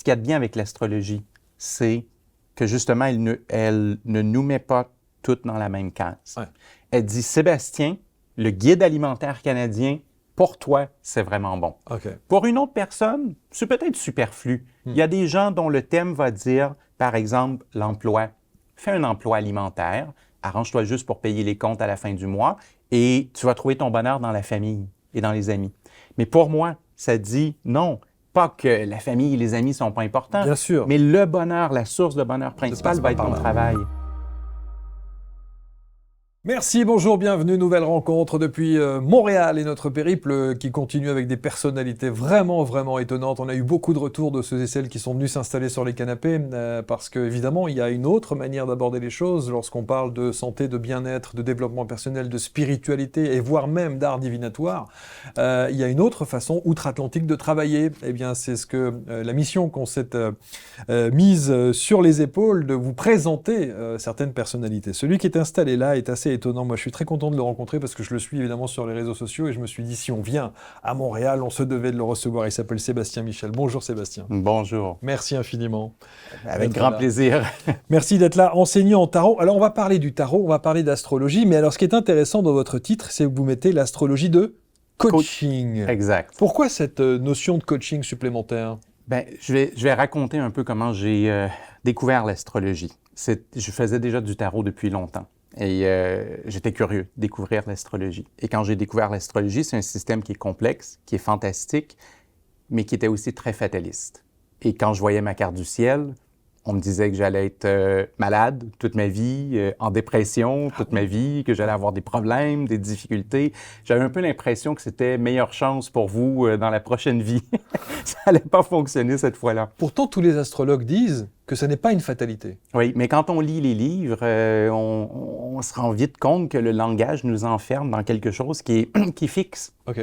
qu'il y a de bien avec l'astrologie, c'est que justement, elle ne nous met pas toutes dans la même case. Ouais. Elle dit, Sébastien, le guide alimentaire canadien, pour toi, c'est vraiment bon. OK. Pour une autre personne, c'est peut-être superflu. Il y a des gens dont le thème va dire, par exemple, l'emploi. Fais un emploi alimentaire, arrange-toi juste pour payer les comptes à la fin du mois et tu vas trouver ton bonheur dans la famille et dans les amis. Mais pour moi, ça dit non, pas que la famille et les amis ne sont pas importants, Bien sûr. mais le bonheur, la source de bonheur principale va être ton travail. Merci, bonjour, bienvenue, nouvelle rencontre depuis Montréal et notre périple qui continue avec des personnalités vraiment étonnantes. On a eu beaucoup de retours de ceux et celles qui sont venus s'installer sur les canapés parce qu'évidemment, il y a une autre manière d'aborder les choses lorsqu'on parle de santé, de bien-être, de développement personnel, de spiritualité et voire même d'art divinatoire. Il y a une autre façon outre-Atlantique de travailler. Eh bien, c'est ce que la mission qu'on s'est mise sur les épaules de vous présenter certaines personnalités. Celui qui est installé là est assez étonnant. Moi, je suis très content de le rencontrer parce que je le suis évidemment sur les réseaux sociaux et je me suis dit, si on vient à Montréal, on se devait de le recevoir. Il s'appelle Sébastien Michel. Bonjour Sébastien. Bonjour. Merci infiniment. Avec grand plaisir. Merci d'être là, enseignant en tarot. Alors, on va parler du tarot, on va parler d'astrologie, mais alors, ce qui est intéressant dans votre titre, c'est que vous mettez l'astrologie de coaching. Exact. Pourquoi cette notion de coaching supplémentaire? Je vais raconter un peu comment j'ai découvert l'astrologie. Je faisais déjà du tarot depuis longtemps. Et j'étais curieux de découvrir l'astrologie. Et quand j'ai découvert l'astrologie, c'est un système qui est complexe, qui est fantastique, mais qui était aussi très fataliste. Et quand je voyais ma carte du ciel, on me disait que j'allais être malade toute ma vie, en dépression toute ma vie, que j'allais avoir des problèmes, des difficultés. J'avais un peu l'impression que c'était meilleure chance pour vous dans la prochaine vie. Ça n'allait pas fonctionner cette fois-là. Pourtant, tous les astrologues disent que ce n'est pas une fatalité. Oui, mais quand on lit les livres, on se rend vite compte que le langage nous enferme dans quelque chose qui est fixe. OK.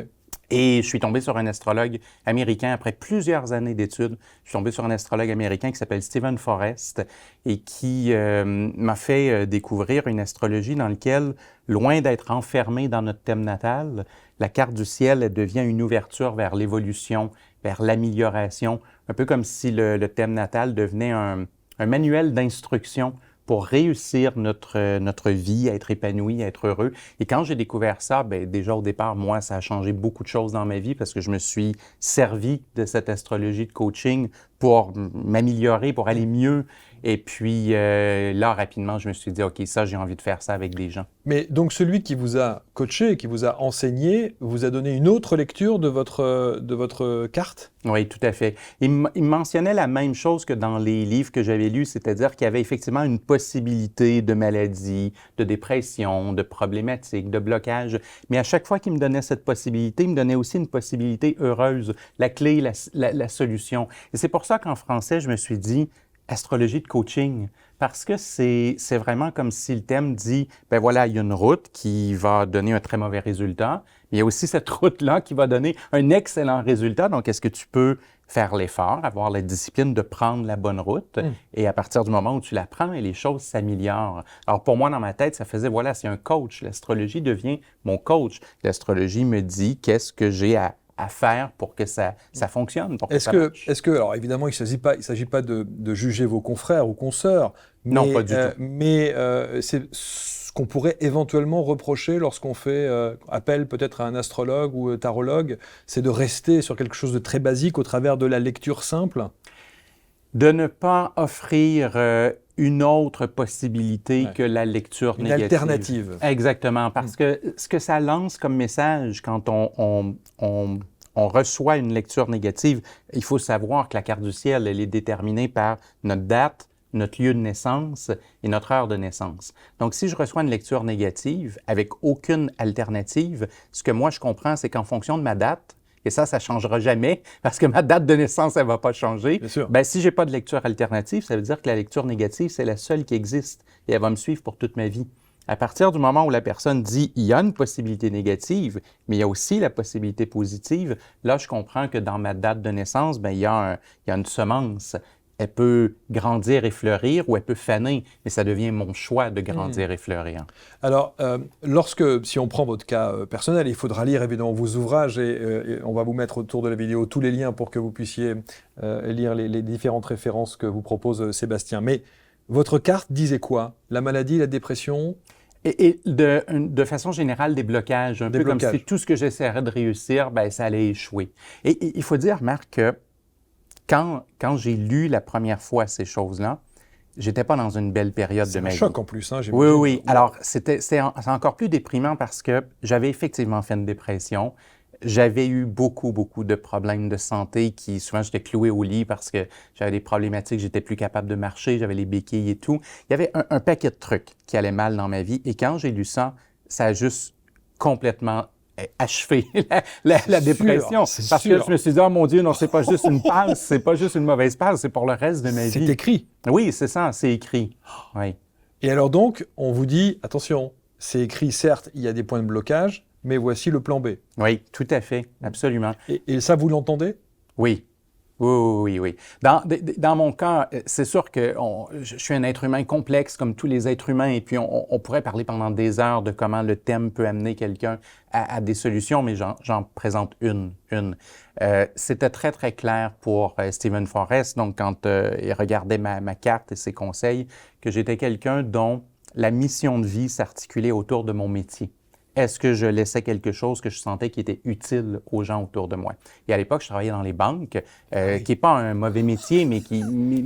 Et je suis tombé sur un astrologue américain, après plusieurs années d'études, je suis tombé sur un astrologue américain qui s'appelle Steven Forrest et qui m'a fait découvrir une astrologie dans laquelle, loin d'être enfermée dans notre thème natal, la carte du ciel, elle devient une ouverture vers l'évolution, vers l'amélioration, un peu comme si le thème natal devenait un manuel d'instruction pour réussir notre vie, à être épanoui, à être heureux. Et quand j'ai découvert ça, déjà au départ, moi, ça a changé beaucoup de choses dans ma vie parce que je me suis servi de cette astrologie de coaching pour m'améliorer, pour aller mieux. Et puis là, rapidement, je me suis dit, OK, ça, j'ai envie de faire ça avec des gens. Mais donc, celui qui vous a coaché, qui vous a enseigné, vous a donné une autre lecture de votre carte? Oui, tout à fait. Il mentionnait la même chose que dans les livres que j'avais lus, c'est-à-dire qu'il y avait effectivement une possibilité de maladie, de dépression, de problématiques, de blocage. Mais à chaque fois qu'il me donnait cette possibilité, il me donnait aussi une possibilité heureuse, la clé, la solution. Et c'est pour ça qu'en français, je me suis dit astrologie de coaching, parce que c'est vraiment comme si le thème dit, ben voilà, il y a une route qui va donner un très mauvais résultat, mais il y a aussi cette route-là qui va donner un excellent résultat. Donc, est-ce que tu peux faire l'effort, avoir la discipline de prendre la bonne route? Et à partir du moment où tu la prends, les choses s'améliorent. Alors, pour moi, dans ma tête, ça faisait, voilà, c'est un coach. L'astrologie devient mon coach. L'astrologie me dit qu'est-ce que j'ai à faire pour que ça fonctionne, pour que ça marche. Est-ce que, alors évidemment, il ne s'agit pas de juger vos confrères ou consoeurs, Non, pas du tout. Mais c'est ce qu'on pourrait éventuellement reprocher lorsqu'on fait appel peut-être à un astrologue ou tarologue, c'est de rester sur quelque chose de très basique au travers de la lecture simple? De ne pas offrir une autre possibilité que la lecture négative. Une alternative. Exactement, parce que ce que ça lance comme message quand on reçoit une lecture négative, il faut savoir que la carte du ciel, elle est déterminée par notre date, notre lieu de naissance et notre heure de naissance. Donc, si je reçois une lecture négative avec aucune alternative, ce que moi je comprends, c'est qu'en fonction de ma date, et ça ne changera jamais parce que ma date de naissance, elle ne va pas changer. Bien sûr. Si je n'ai pas de lecture alternative, ça veut dire que la lecture négative, c'est la seule qui existe et elle va me suivre pour toute ma vie. À partir du moment où la personne dit « il y a une possibilité négative, mais il y a aussi la possibilité positive », là, je comprends que dans ma date de naissance, il y a une semence. Elle peut grandir et fleurir ou elle peut faner, mais ça devient mon choix de grandir et fleurir. Alors, si on prend votre cas personnel, il faudra lire évidemment vos ouvrages et on va vous mettre autour de la vidéo tous les liens pour que vous puissiez lire les différentes références que vous propose Sébastien. Mais votre carte disait quoi? La maladie, la dépression? Et de façon générale, des blocages, peu comme si tout ce que j'essaierais de réussir, ben, ça allait échouer. Et il faut dire, Marc, que quand j'ai lu la première fois ces choses-là, j'étais pas dans une belle période de ma vie. C'est un choc en plus, hein, Oui, oui. Alors, c'est encore plus déprimant parce que j'avais effectivement fait une dépression. J'avais eu beaucoup de problèmes de santé qui, souvent, j'étais cloué au lit parce que j'avais des problématiques, j'étais plus capable de marcher, j'avais les béquilles et tout. Il y avait un paquet de trucs qui allaient mal dans ma vie. Et quand j'ai lu ça, ça a juste complètement achevé la dépression. Parce que je me suis dit, oh mon Dieu, non, c'est pas juste une passe, c'est pas juste une mauvaise passe, c'est pour le reste de ma vie. C'est écrit. Oui, c'est ça, c'est écrit. Oui. Et alors donc, on vous dit, attention, c'est écrit, certes, il y a des points de blocage, mais voici le plan B. Oui, tout à fait, absolument. Et ça, vous l'entendez? Oui. Oui. Dans mon cas, c'est sûr que je suis un être humain complexe comme tous les êtres humains et puis on pourrait parler pendant des heures de comment le thème peut amener quelqu'un à des solutions, mais j'en présente une. C'était très clair pour Steven Forrest, donc quand il regardait ma carte et ses conseils, que j'étais quelqu'un dont la mission de vie s'articulait autour de mon métier. Est-ce que je laissais quelque chose que je sentais qui était utile aux gens autour de moi? Et à l'époque, je travaillais dans les banques, qui n'est pas un mauvais métier, mais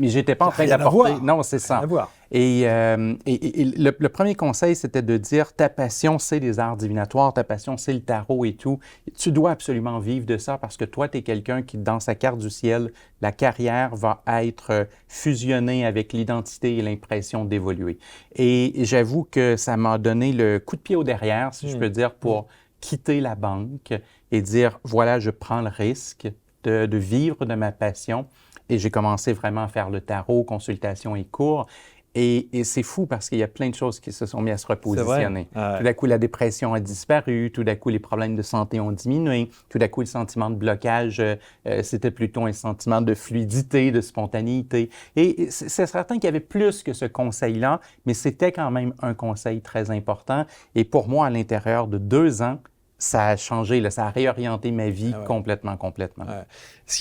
j'étais pas en train d'apporter... Non, c'est ça. Et le premier conseil, c'était de dire, ta passion, c'est les arts divinatoires, ta passion, c'est le tarot et tout. Tu dois absolument vivre de ça parce que toi, tu es quelqu'un qui, dans sa carte du ciel, la carrière va être fusionnée avec l'identité et l'impression d'évoluer. Et j'avoue que ça m'a donné le coup de pied au derrière, si je peux dire, pour quitter la banque et dire, voilà, je prends le risque de vivre de ma passion. Et j'ai commencé vraiment à faire le tarot, consultation et cours. Et c'est fou parce qu'il y a plein de choses qui se sont mises à se repositionner. Tout d'un coup, la dépression a disparu. Tout d'un coup, les problèmes de santé ont diminué. Tout d'un coup, le sentiment de blocage, c'était plutôt un sentiment de fluidité, de spontanéité. Et c'est certain qu'il y avait plus que ce conseil-là, mais c'était quand même un conseil très important. Et pour moi, à l'intérieur de 2 ans, ça a changé, là, ça a réorienté ma vie complètement.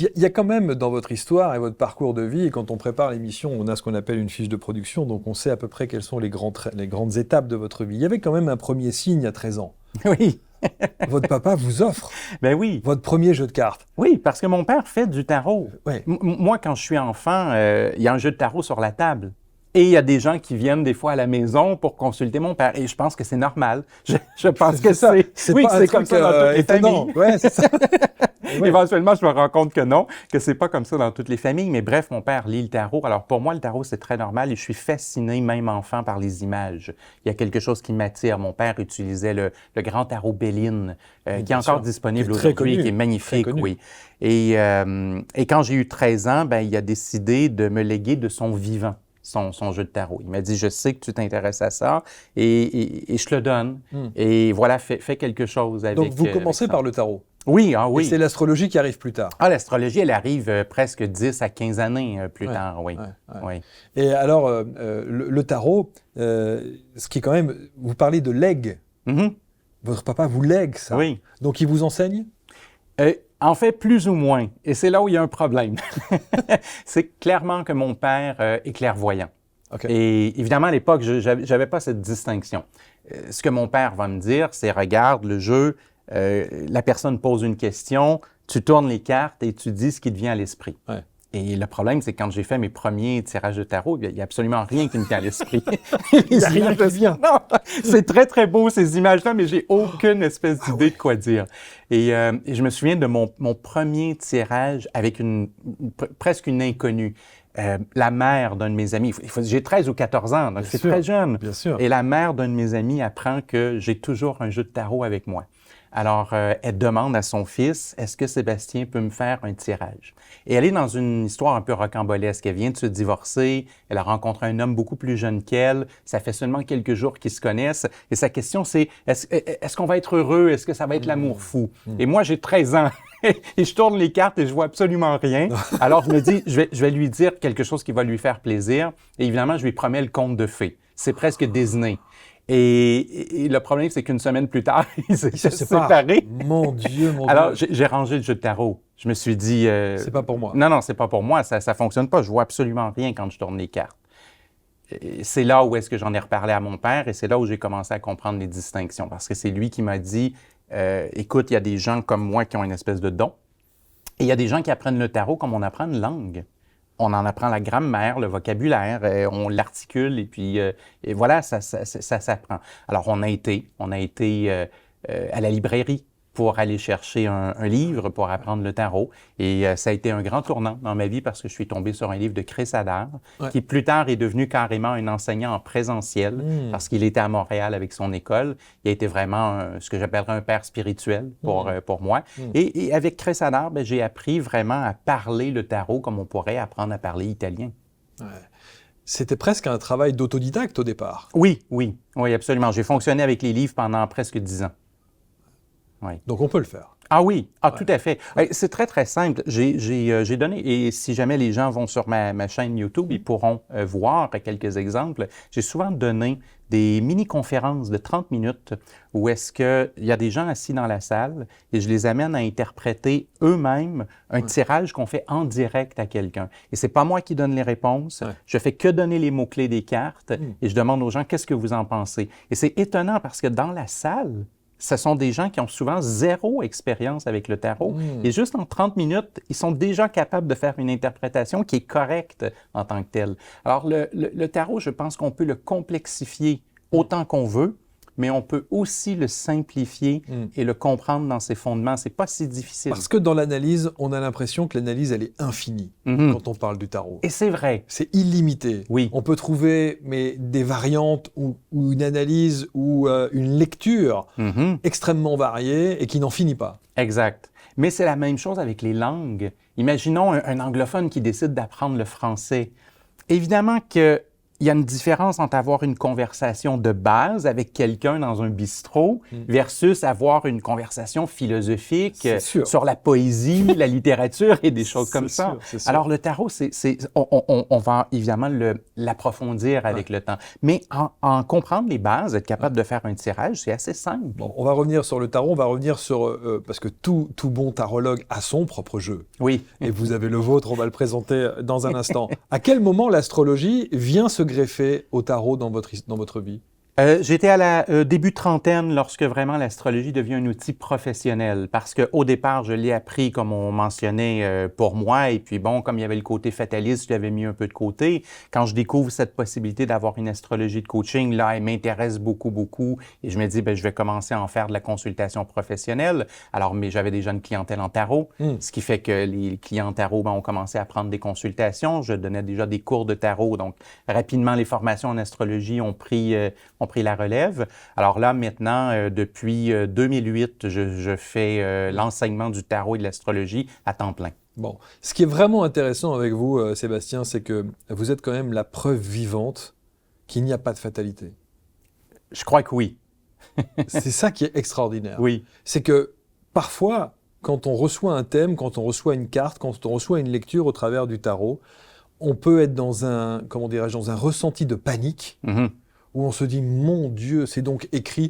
Il y a quand même dans votre histoire et votre parcours de vie, et quand on prépare l'émission, on a ce qu'on appelle une fiche de production, donc on sait à peu près quelles sont les grandes étapes de votre vie. Il y avait quand même un premier signe à 13 ans. Oui. Votre papa vous offre votre premier jeu de cartes. Oui, parce que mon père fait du tarot. Ouais. Moi, quand je suis enfant, il y a un jeu de tarot sur la table. Et il y a des gens qui viennent des fois à la maison pour consulter mon père. Et je pense que c'est normal. Je pense que c'est comme ça dans toutes les familles. Ouais, c'est ça. Éventuellement, je me rends compte que non, que c'est pas comme ça dans toutes les familles. Mais bref, mon père lit le tarot. Alors pour moi, le tarot, c'est très normal et je suis fasciné, même enfant, par les images. Il y a quelque chose qui m'attire. Mon père utilisait le grand tarot Béline, qui est encore disponible aujourd'hui, qui est magnifique. Oui. Et quand j'ai eu 13 ans, il a décidé de me léguer de son vivant. Son jeu de tarot. Il m'a dit, je sais que tu t'intéresses à ça et je te le donne. Et voilà, fais quelque chose avec ça. Donc, vous commencez par le tarot. Oui. Et c'est l'astrologie qui arrive plus tard. L'astrologie, elle arrive presque 10 à 15 années plus tard, oui. Et alors, le tarot, ce qui est quand même... Vous parlez de legs. Votre papa vous lègue ça. Oui. Donc, il vous enseigne? En fait, plus ou moins. Et c'est là où il y a un problème. C'est clairement que mon père est clairvoyant. Okay. Et évidemment, à l'époque, je n'avais pas cette distinction. Ce que mon père va me dire, c'est, regarde le jeu, la personne pose une question, tu tournes les cartes et tu dis ce qui te vient à l'esprit. Ouais. Et le problème, c'est que quand j'ai fait mes premiers tirages de tarot, il n'y a absolument rien qui me vient à l'esprit. Il n'y a rien qui vient. Non, c'est très beau ces images-là, mais j'ai aucune espèce d'idée de quoi dire. Et je me souviens de mon premier tirage avec presque une inconnue. La mère d'un de mes amis, j'ai 13 ou 14 ans, donc c'est très jeune. Bien sûr. Et la mère d'un de mes amis apprend que j'ai toujours un jeu de tarot avec moi. Alors, elle demande à son fils, est-ce que Sébastien peut me faire un tirage? Et elle est dans une histoire un peu rocambolesque. Elle vient de se divorcer, elle a rencontré un homme beaucoup plus jeune qu'elle, ça fait seulement quelques jours qu'ils se connaissent, et sa question c'est, est-ce qu'on va être heureux? Est-ce que ça va être l'amour fou? Et moi, j'ai 13 ans, et je tourne les cartes et je vois absolument rien. Alors, je me dis, je vais lui dire quelque chose qui va lui faire plaisir, et évidemment, je lui promets le conte de fées. C'est presque Disney. Et le problème, c'est qu'une semaine plus tard, ils se séparés. Mon Dieu, mon Dieu. Alors, j'ai rangé le jeu de tarot. Je me suis dit... c'est pas pour moi. Non, c'est pas pour moi. Ça fonctionne pas. Je vois absolument rien quand je tourne les cartes. Et c'est là où est-ce que j'en ai reparlé à mon père et c'est là où j'ai commencé à comprendre les distinctions. Parce que c'est lui qui m'a dit, écoute, il y a des gens comme moi qui ont une espèce de don. Et il y a des gens qui apprennent le tarot comme on apprend une langue. On en apprend la grammaire, le vocabulaire, on l'articule et puis et voilà, ça s'apprend. Alors, on a été à la librairie pour aller chercher un livre pour apprendre le tarot. Et ça a été un grand tournant dans ma vie parce que je suis tombé sur un livre de Chris Hadar, qui plus tard est devenu carrément un enseignant en présentiel parce qu'il était à Montréal avec son école. Il a été vraiment ce que j'appellerais un père spirituel pour moi. Et avec Chris Hadar, j'ai appris vraiment à parler le tarot comme on pourrait apprendre à parler italien. Ouais. C'était presque un travail d'autodidacte au départ. Oui, absolument. J'ai fonctionné avec les livres pendant presque 10 ans. Oui. Donc, on peut le faire. Ah oui, tout à fait. C'est très, très simple. J'ai donné, et si jamais les gens vont sur ma chaîne YouTube, ils pourront voir quelques exemples. J'ai souvent donné des mini-conférences de 30 minutes où est-ce qu'il y a des gens assis dans la salle et je les amène à interpréter eux-mêmes un tirage qu'on fait en direct à quelqu'un. Et c'est pas moi qui donne les réponses. Je fais que donner les mots-clés des cartes et je demande aux gens qu'est-ce que vous en pensez. Et c'est étonnant parce que dans la salle, ce sont des gens qui ont souvent zéro expérience avec le tarot. Et juste en 30 minutes, ils sont déjà capables de faire une interprétation qui est correcte en tant que telle. Alors, le tarot, je pense qu'on peut le complexifier autant qu'on veut, mais on peut aussi le simplifier et le comprendre dans ses fondements. C'est pas si difficile. Parce que dans l'analyse, on a l'impression que l'analyse, elle est infinie quand on parle du tarot. Et c'est vrai. C'est illimité. Oui. On peut trouver des variantes ou une analyse ou une lecture extrêmement variée et qui n'en finit pas. Exact. Mais c'est la même chose avec les langues. Imaginons un anglophone qui décide d'apprendre le français. Évidemment que il y a une différence entre avoir une conversation de base avec quelqu'un dans un bistrot versus avoir une conversation philosophique sur la poésie, la littérature et des choses comme ça. C'est sûr. Alors, le tarot, on va évidemment l'approfondir avec le temps. Mais en comprendre les bases, être capable de faire un tirage, c'est assez simple. Bon, on va revenir sur le tarot, on va revenir sur... parce que tout bon tarologue a son propre jeu. Oui. Et vous avez le vôtre, on va le présenter dans un instant. À quel moment l'astrologie vient se greffer au tarot dans votre vie? J'étais à la début trentaine lorsque vraiment l'astrologie devient un outil professionnel parce qu'au départ, je l'ai appris comme on mentionnait pour moi et puis bon, comme il y avait le côté fataliste, je l'avais mis un peu de côté. Quand je découvre cette possibilité d'avoir une astrologie de coaching, là, elle m'intéresse beaucoup et je me dis, je vais commencer à en faire de la consultation professionnelle. Alors, mais j'avais déjà une clientèle en tarot, ce qui fait que les clients en tarot ont commencé à prendre des consultations. Je donnais déjà des cours de tarot, donc rapidement, les formations en astrologie ont pris la relève. Alors là, maintenant, depuis 2008, je fais l'enseignement du tarot et de l'astrologie à temps plein. Bon, ce qui est vraiment intéressant avec vous, Sébastien, c'est que vous êtes quand même la preuve vivante qu'il n'y a pas de fatalité. Je crois que oui. C'est ça qui est extraordinaire. Oui. C'est que parfois, quand on reçoit un thème, quand on reçoit une carte, quand on reçoit une lecture au travers du tarot, on peut être dans un ressenti de panique, où on se dit, mon Dieu, c'est donc écrit,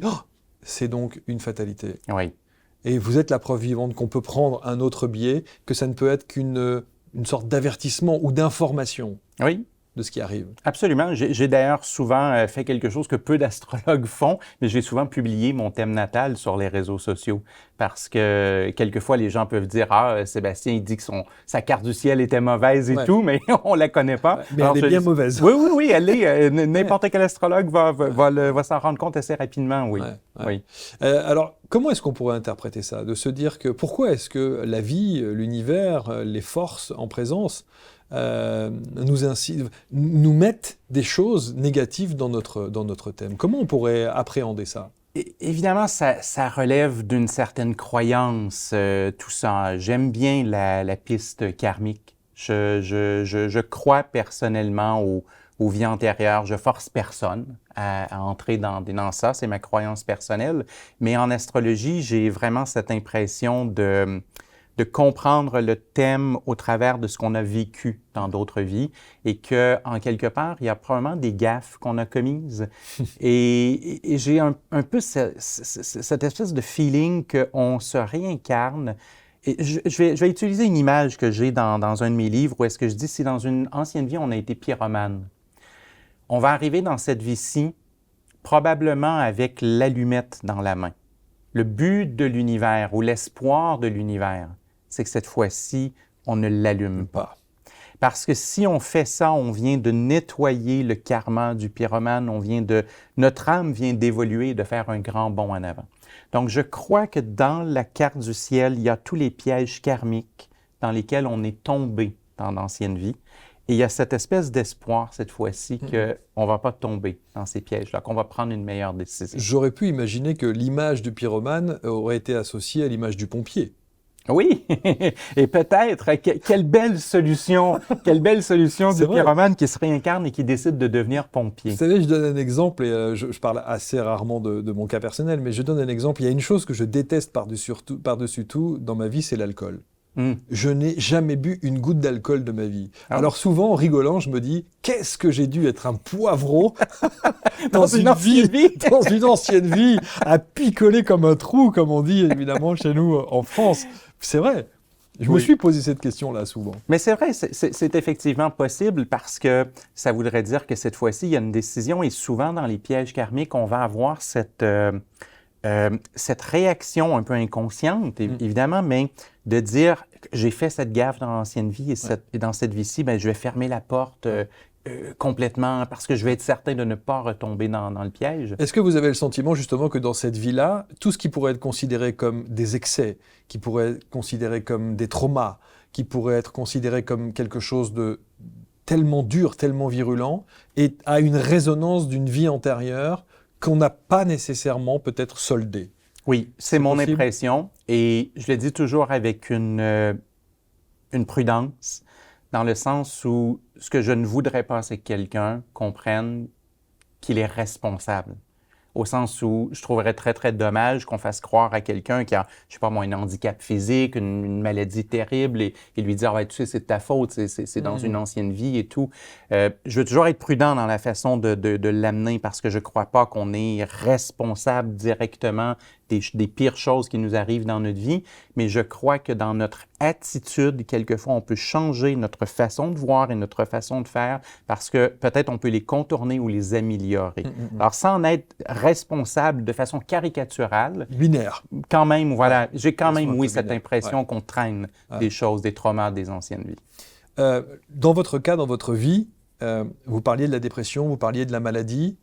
c'est donc une fatalité. Oui. Et vous êtes la preuve vivante qu'on peut prendre un autre biais, que ça ne peut être qu'une sorte d'avertissement ou d'information. Oui. De ce qui arrive. Absolument. J'ai d'ailleurs souvent fait quelque chose que peu d'astrologues font, mais j'ai souvent publié mon thème natal sur les réseaux sociaux parce que quelquefois les gens peuvent dire « Ah, Sébastien, il dit que sa carte du ciel était mauvaise et tout, mais on la connaît pas. » Mais alors, elle est bien mauvaise. Oui, elle est. N'importe quel astrologue va s'en rendre compte assez rapidement, oui. Oui. Alors, comment est-ce qu'on pourrait interpréter ça? De se dire que pourquoi est-ce que la vie, l'univers, les forces en présence nous mettent des choses négatives dans notre thème? Comment on pourrait appréhender ça? Évidemment, ça relève d'une certaine croyance, tout ça. J'aime bien la piste karmique. Je crois personnellement aux vies antérieures. Je force personne à entrer dans ça. C'est ma croyance personnelle. Mais en astrologie, j'ai vraiment cette impression de comprendre le thème au travers de ce qu'on a vécu dans d'autres vies et que, en quelque part, il y a probablement des gaffes qu'on a commises. Et j'ai un peu cette espèce de feeling qu'on se réincarne. Et je vais utiliser une image que j'ai dans un de mes livres où est-ce que je dis, si dans une ancienne vie, on a été pyromane, on va arriver dans cette vie-ci probablement avec l'allumette dans la main. Le but de l'univers ou l'espoir de l'univers, c'est que cette fois-ci, on ne l'allume pas. Parce que si on fait ça, on vient de nettoyer le karma du pyromane, notre âme vient d'évoluer et de faire un grand bond en avant. Donc, je crois que dans la carte du ciel, il y a tous les pièges karmiques dans lesquels on est tombé dans d'anciennes vies. Et il y a cette espèce d'espoir, cette fois-ci, qu'on ne va pas tomber dans ces pièges-là, qu'on va prendre une meilleure décision. J'aurais pu imaginer que l'image du pyromane aurait été associée à l'image du pompier. Oui, et peut-être, quelle belle solution du pyromane qui se réincarne et qui décide de devenir pompier. Vous savez, je donne un exemple, et je parle assez rarement de mon cas personnel, mais je donne un exemple. Il y a une chose que je déteste par-dessus tout dans ma vie, c'est l'alcool. Je n'ai jamais bu une goutte d'alcool de ma vie. Alors souvent, en rigolant, je me dis, qu'est-ce que j'ai dû être un poivreau dans une ancienne vie, à picoler comme un trou, comme on dit évidemment chez nous en France. C'est vrai. Je me suis posé cette question-là souvent. Mais c'est vrai, c'est effectivement possible parce que ça voudrait dire que cette fois-ci, il y a une décision et souvent dans les pièges karmiques, on va avoir cette réaction un peu inconsciente, évidemment, mais de dire j'ai fait cette gaffe dans l'ancienne vie et dans cette vie-ci, ben, je vais fermer la porte complètement parce que je vais être certain de ne pas retomber dans le piège. Est-ce que vous avez le sentiment justement que dans cette vie-là, tout ce qui pourrait être considéré comme des excès, qui pourrait être considéré comme des traumas, qui pourrait être considéré comme quelque chose de tellement dur, tellement virulent, a une résonance d'une vie antérieure qu'on n'a pas nécessairement peut-être soldé? Oui, c'est mon impression et je le dis toujours avec une prudence, dans le sens où ce que je ne voudrais pas, c'est que quelqu'un comprenne qu'il est responsable. Au sens où je trouverais très, très dommage qu'on fasse croire à quelqu'un qui a, je sais pas moi, un handicap physique, une maladie terrible et lui dire, tu sais, c'est de ta faute, c'est dans une ancienne vie et tout. Je veux toujours être prudent dans la façon de l'amener parce que je crois pas qu'on est responsable directement des pires choses qui nous arrivent dans notre vie, mais je crois que dans notre attitude, quelquefois, on peut changer notre façon de voir et notre façon de faire parce que peut-être on peut les contourner ou les améliorer. Alors, sans être responsable de façon caricaturale, binaire. Quand même, voilà, j'ai quand même, oui, cette impression qu'on traîne des choses, des traumas des anciennes vies. Dans votre cas, dans votre vie, vous parliez de la dépression, vous parliez de la maladie.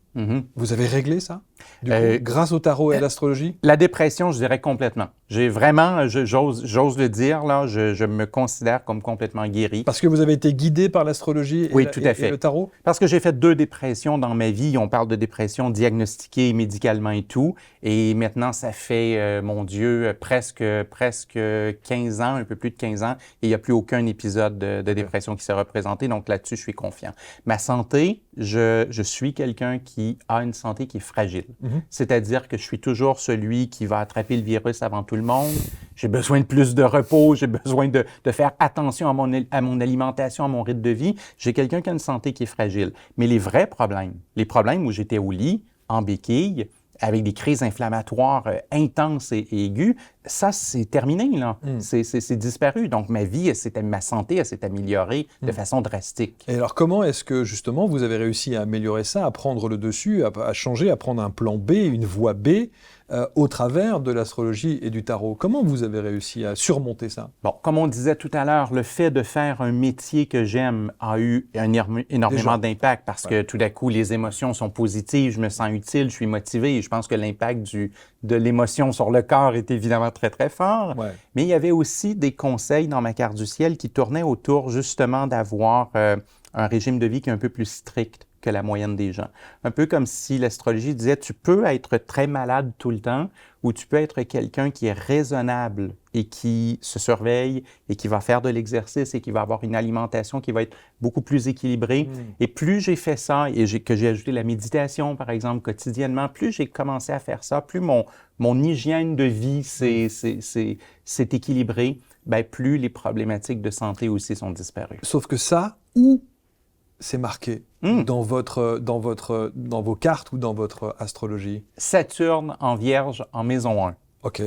Vous avez réglé ça, du coup, grâce au tarot et à l'astrologie? La dépression, je dirais complètement. J'ai vraiment, j'ose le dire, là, je me considère comme complètement guéri. Parce que vous avez été guidé par l'astrologie et le tarot? Parce que j'ai fait 2 dépressions dans ma vie. On parle de dépression diagnostiquée médicalement et tout. Et maintenant, ça fait, mon Dieu, presque 15 ans, un peu plus de 15 ans, et il n'y a plus aucun épisode de dépression qui s'est représenté. Donc là-dessus, je suis confiant. Ma santé, je suis quelqu'un qui a une santé qui est fragile. C'est-à-dire que je suis toujours celui qui va attraper le virus avant tout le monde. J'ai besoin de plus de repos, j'ai besoin de faire attention à mon alimentation, à mon rythme de vie. J'ai quelqu'un qui a une santé qui est fragile. Mais les vrais problèmes, les problèmes où j'étais au lit, en béquille, avec des crises inflammatoires intenses et aiguës, ça, c'est terminé, là. C'est disparu. Donc, ma santé, elle s'est améliorée de façon drastique. Et alors, comment est-ce que, justement, vous avez réussi à améliorer ça, à prendre le dessus, à changer, à prendre un plan B, une voie B, au travers de l'astrologie et du tarot? Comment vous avez réussi à surmonter ça? Bon, comme on disait tout à l'heure, le fait de faire un métier que j'aime a eu énormément d'impact parce que tout d'un coup, les émotions sont positives, je me sens utile, je suis motivé et je pense que l'impact de l'émotion sur le corps est évidemment très, très fort. Mais il y avait aussi des conseils dans ma carte du ciel qui tournaient autour justement d'avoir un régime de vie qui est un peu plus strict que la moyenne des gens. Un peu comme si l'astrologie disait, tu peux être très malade tout le temps ou tu peux être quelqu'un qui est raisonnable et qui se surveille et qui va faire de l'exercice et qui va avoir une alimentation qui va être beaucoup plus équilibrée. Et plus j'ai fait ça et que j'ai ajouté la méditation, par exemple, quotidiennement, plus j'ai commencé à faire ça, plus mon hygiène de vie s'est équilibrée, bien, plus les problématiques de santé aussi sont disparues. Sauf que ça, où c'est marqué dans vos cartes ou dans votre astrologie? Saturne en Vierge en maison 1. OK.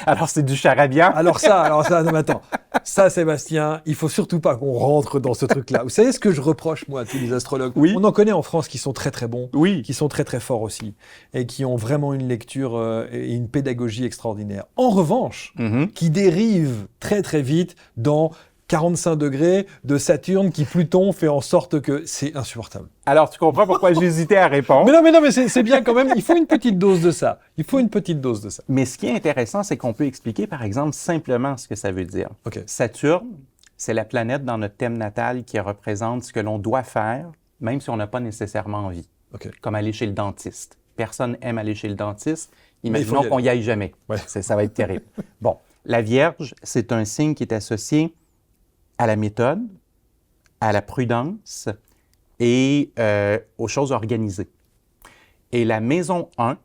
Alors, c'est du charabia. Alors ça, non mais attends. Ça, Sébastien, il faut surtout pas qu'on rentre dans ce truc-là. Vous savez ce que je reproche, moi, à tous les astrologues? Oui. On en connaît en France qui sont très très bons, Oui. qui sont très très forts aussi, et qui ont vraiment une lecture et une pédagogie extraordinaire. En revanche, qui dérivent très très vite dans 45 degrés de Saturne qui Pluton fait en sorte que c'est insupportable. Alors, tu comprends pourquoi j'hésitais à répondre. Mais non, mais c'est bien quand même. Il faut une petite dose de ça. Mais ce qui est intéressant, c'est qu'on peut expliquer, par exemple, simplement ce que ça veut dire. OK. Saturne, c'est la planète dans notre thème natal qui représente ce que l'on doit faire, même si on n'a pas nécessairement envie. OK. Comme aller chez le dentiste. Personne aime aller chez le dentiste. Mais il faut Imaginons qu'on n'y aille jamais. Ouais. Ça va être terrible. Bon, la Vierge, c'est un signe qui est associé à la méthode, à la prudence et aux choses organisées. Et la maison 1,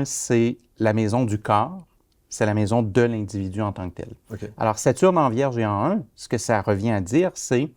c'est la maison du corps, c'est la maison de l'individu en tant que tel. OK. Alors, Saturne en Vierge et en 1, ce que ça revient à dire, c'est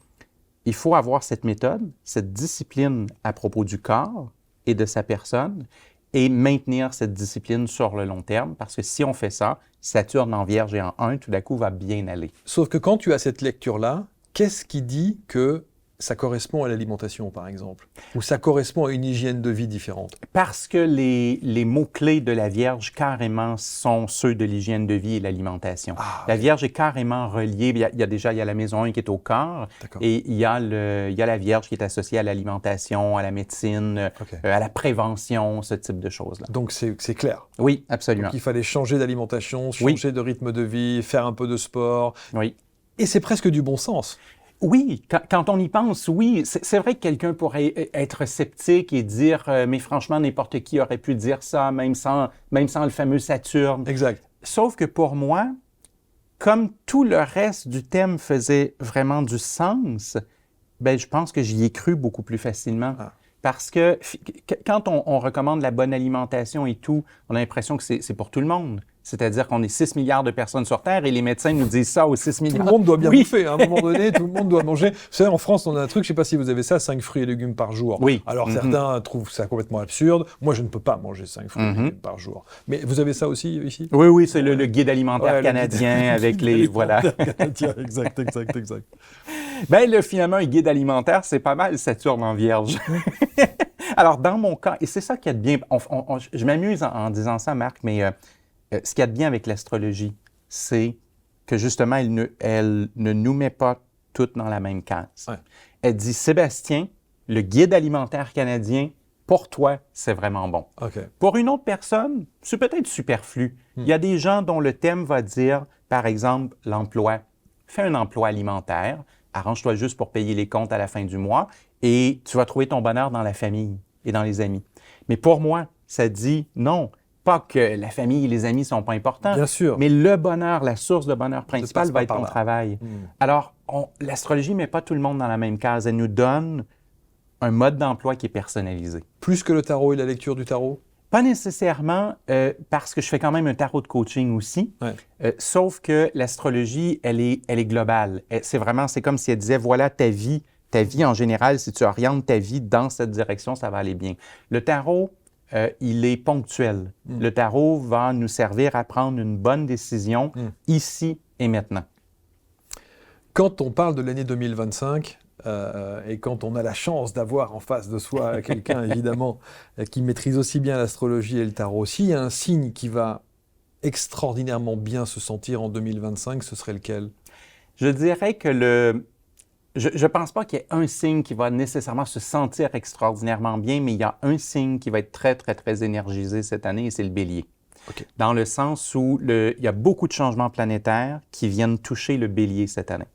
il faut avoir cette méthode, cette discipline à propos du corps et de sa personne, et maintenir cette discipline sur le long terme, parce que si on fait ça, Saturne en Vierge et en 1, tout d'un coup, va bien aller. Sauf que quand tu as cette lecture-là, qu'est-ce qui dit que ça correspond à l'alimentation, par exemple? Ou ça correspond à une hygiène de vie différente? Parce que les mots-clés de la Vierge, carrément, sont ceux de l'hygiène de vie et l'alimentation. Ah, La Vierge est carrément reliée. Il y a la maison 1 qui est au corps, d'accord. et il y a la Vierge qui est associée à l'alimentation, à la médecine, OK. à la prévention, ce type de choses-là. Donc c'est clair. Oui, absolument. Donc il fallait changer d'alimentation, changer de rythme de vie, faire un peu de sport. Oui. Et c'est presque du bon sens. Oui, quand on y pense, oui. C'est vrai que quelqu'un pourrait être sceptique et dire mais franchement, n'importe qui aurait pu dire ça, même sans le fameux Saturne. Exact. Sauf que pour moi, comme tout le reste du thème faisait vraiment du sens, ben je pense que j'y ai cru beaucoup plus facilement. Ah. Parce que quand on recommande la bonne alimentation et tout, on a l'impression que c'est pour tout le monde. C'est-à-dire qu'on est 6 milliards de personnes sur Terre et les médecins nous disent ça aux 6 milliards. Tout le monde doit bien Oui. bouffer. À un moment donné, tout le monde doit manger. Vous savez, en France, on a un truc, je ne sais pas si vous avez ça, 5 fruits et légumes par jour. Oui. Alors certains trouvent ça complètement absurde. Moi, je ne peux pas manger 5 fruits et légumes par jour. Mais vous avez ça aussi ici? Oui, c'est le guide alimentaire Ouais, canadien avec les... Voilà. Exact. Bien, finalement, un guide alimentaire, c'est pas mal Saturne en Vierge. Alors, dans mon cas, et c'est ça qui est bien... je m'amuse en disant ça, Marc, mais ce qu'il y a de bien avec l'astrologie, c'est que justement, elle ne nous met pas toutes dans la même case. Ouais. Elle dit, Sébastien, le guide alimentaire canadien, pour toi, c'est vraiment bon. OK. Pour une autre personne, c'est peut-être superflu. Il y a des gens dont le thème va dire, par exemple, l'emploi. Fais un emploi alimentaire, arrange-toi juste pour payer les comptes à la fin du mois et tu vas trouver ton bonheur dans la famille et dans les amis. Mais pour moi, ça dit non, pas que la famille et les amis ne sont pas importants, Bien sûr. mais le bonheur, la source de bonheur principale passe va pas être par ton là. travail. Alors, l'astrologie ne met pas tout le monde dans la même case. Elle nous donne un mode d'emploi qui est personnalisé. Plus que le tarot et la lecture du tarot? Pas nécessairement, parce que je fais quand même un tarot de coaching aussi, Ouais. sauf que l'astrologie, elle est globale. C'est comme si elle disait, voilà ta vie en général, si tu orientes ta vie dans cette direction, ça va aller bien. Le tarot, il est ponctuel. Le tarot va nous servir à prendre une bonne décision ici et maintenant. Quand on parle de l'année 2025, et quand on a la chance d'avoir en face de soi quelqu'un, évidemment, qui maîtrise aussi bien l'astrologie et le tarot, s'il y a un signe qui va extraordinairement bien se sentir en 2025, ce serait lequel? Je dirais que je ne pense pas qu'il y ait un signe qui va nécessairement se sentir extraordinairement bien, mais il y a un signe qui va être très, très, très énergisé cette année, et c'est le Bélier. Okay. Dans le sens où il y a beaucoup de changements planétaires qui viennent toucher le Bélier cette année.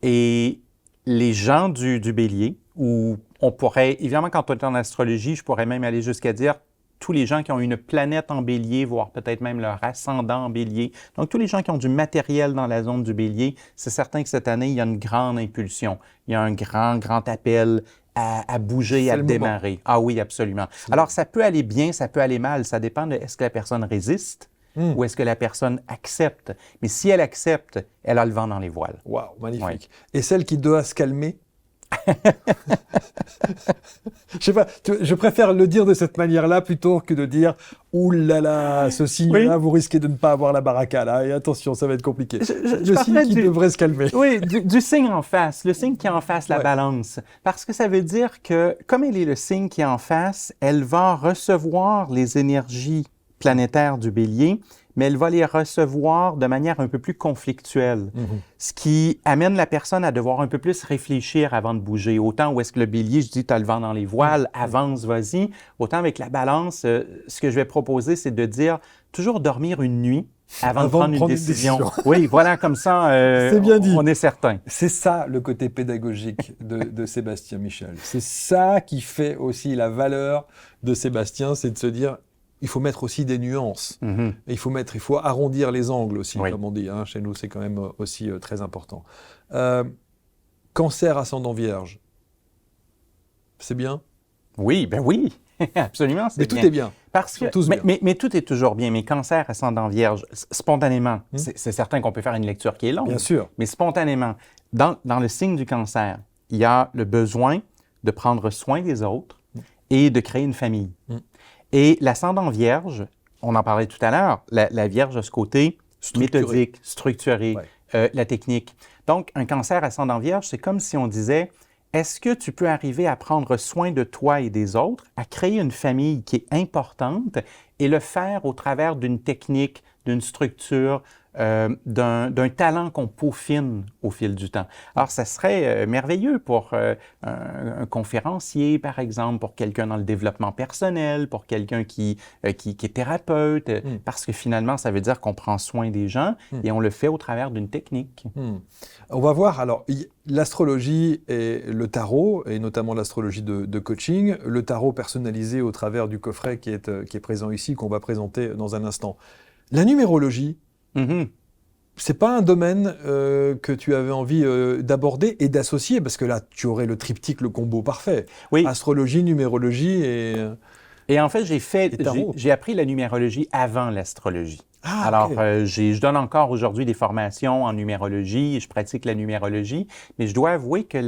Et les gens du Bélier, ou On pourrait, évidemment, quand on est en astrologie, je pourrais même aller jusqu'à dire tous les gens qui ont une planète en bélier, voire peut-être même leur ascendant en bélier. Donc, tous les gens qui ont du matériel dans la zone du bélier, c'est certain que cette année, il y a une grande impulsion. Il y a un grand appel à bouger, à démarrer. Ah oui, absolument. Alors, ça peut aller bien, ça peut aller mal. Ça dépend de est-ce que la personne résiste ou est-ce que la personne accepte. Mais si elle accepte, elle a le vent dans les voiles. Waouh, magnifique. Ouais. Et celle qui doit se calmer? Je sais pas, je préfère le dire de cette manière-là plutôt que de dire « Ouh là là, ce signe-là, vous risquez de ne pas avoir la baraka là, et attention, ça va être compliqué. » Le signe qui devrait se calmer. Oui, du signe en face, le signe qui est en face, la balance. Parce que ça veut dire que, comme elle est le signe qui est en face, elle va recevoir les énergies planétaires du bélier, mais elle va les recevoir de manière un peu plus conflictuelle, ce qui amène la personne à devoir un peu plus réfléchir avant de bouger. Autant où est-ce que le bélier, je dis, tu as le vent dans les voiles, avance, vas-y. Autant avec la balance, ce que je vais proposer, c'est de dire toujours dormir une nuit avant de prendre une décision. Oui, voilà, comme ça, c'est bien dit. On est certain. C'est ça le côté pédagogique de Sébastien Michel. C'est ça qui fait aussi la valeur de Sébastien, c'est de se dire... Il faut mettre aussi des nuances. Il faut arrondir les angles aussi, comme on dit. Hein. Chez nous, c'est quand même aussi très important. Cancer ascendant vierge, c'est bien? Oui, ben oui, absolument, c'est bien. Mais tout est bien. Parce que, mais tout est toujours bien. Mais cancer ascendant vierge, spontanément, c'est certain qu'on peut faire une lecture qui est longue. Bien sûr. Mais spontanément, dans le signe du cancer, il y a le besoin de prendre soin des autres et de créer une famille. Et l'ascendant vierge, on en parlait tout à l'heure, la vierge a ce côté méthodique, structuré, la technique. Donc, un cancer ascendant vierge, c'est comme si on disait, est-ce que tu peux arriver à prendre soin de toi et des autres, à créer une famille qui est importante et le faire au travers d'une technique, d'une structure, d'un talent qu'on peaufine au fil du temps. Alors, ça serait merveilleux pour un conférencier, par exemple, pour quelqu'un dans le développement personnel, pour quelqu'un qui est thérapeute, parce que finalement, ça veut dire qu'on prend soin des gens et on le fait au travers d'une technique. On va voir, alors, l'astrologie et le tarot, et notamment l'astrologie de coaching, le tarot personnalisé au travers du coffret qui est présent ici, qu'on va présenter dans un instant. La numérologie, c'est pas un domaine que tu avais envie d'aborder et d'associer, parce que là, tu aurais le triptyque, le combo parfait. Oui. Astrologie, numérologie Et en fait, j'ai appris la numérologie avant l'astrologie. Ah, alors, okay. Je donne encore aujourd'hui des formations en numérologie, je pratique la numérologie, mais je dois avouer que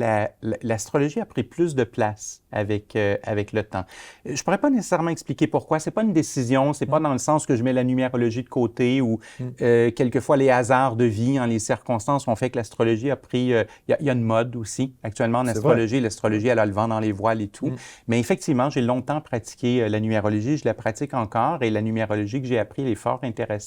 l'astrologie a pris plus de place avec le temps. Je pourrais pas nécessairement expliquer pourquoi. C'est pas une décision, c'est pas dans le sens que je mets la numérologie de côté ou quelquefois les hasards de vie, les circonstances ont fait que l'astrologie a pris... Il y a une mode aussi actuellement en astrologie. L'astrologie, elle a le vent dans les voiles et tout. Mais effectivement, j'ai longtemps pratiqué la numérologie, je la pratique encore et la numérologie que j'ai appris, elle est fort intéressante.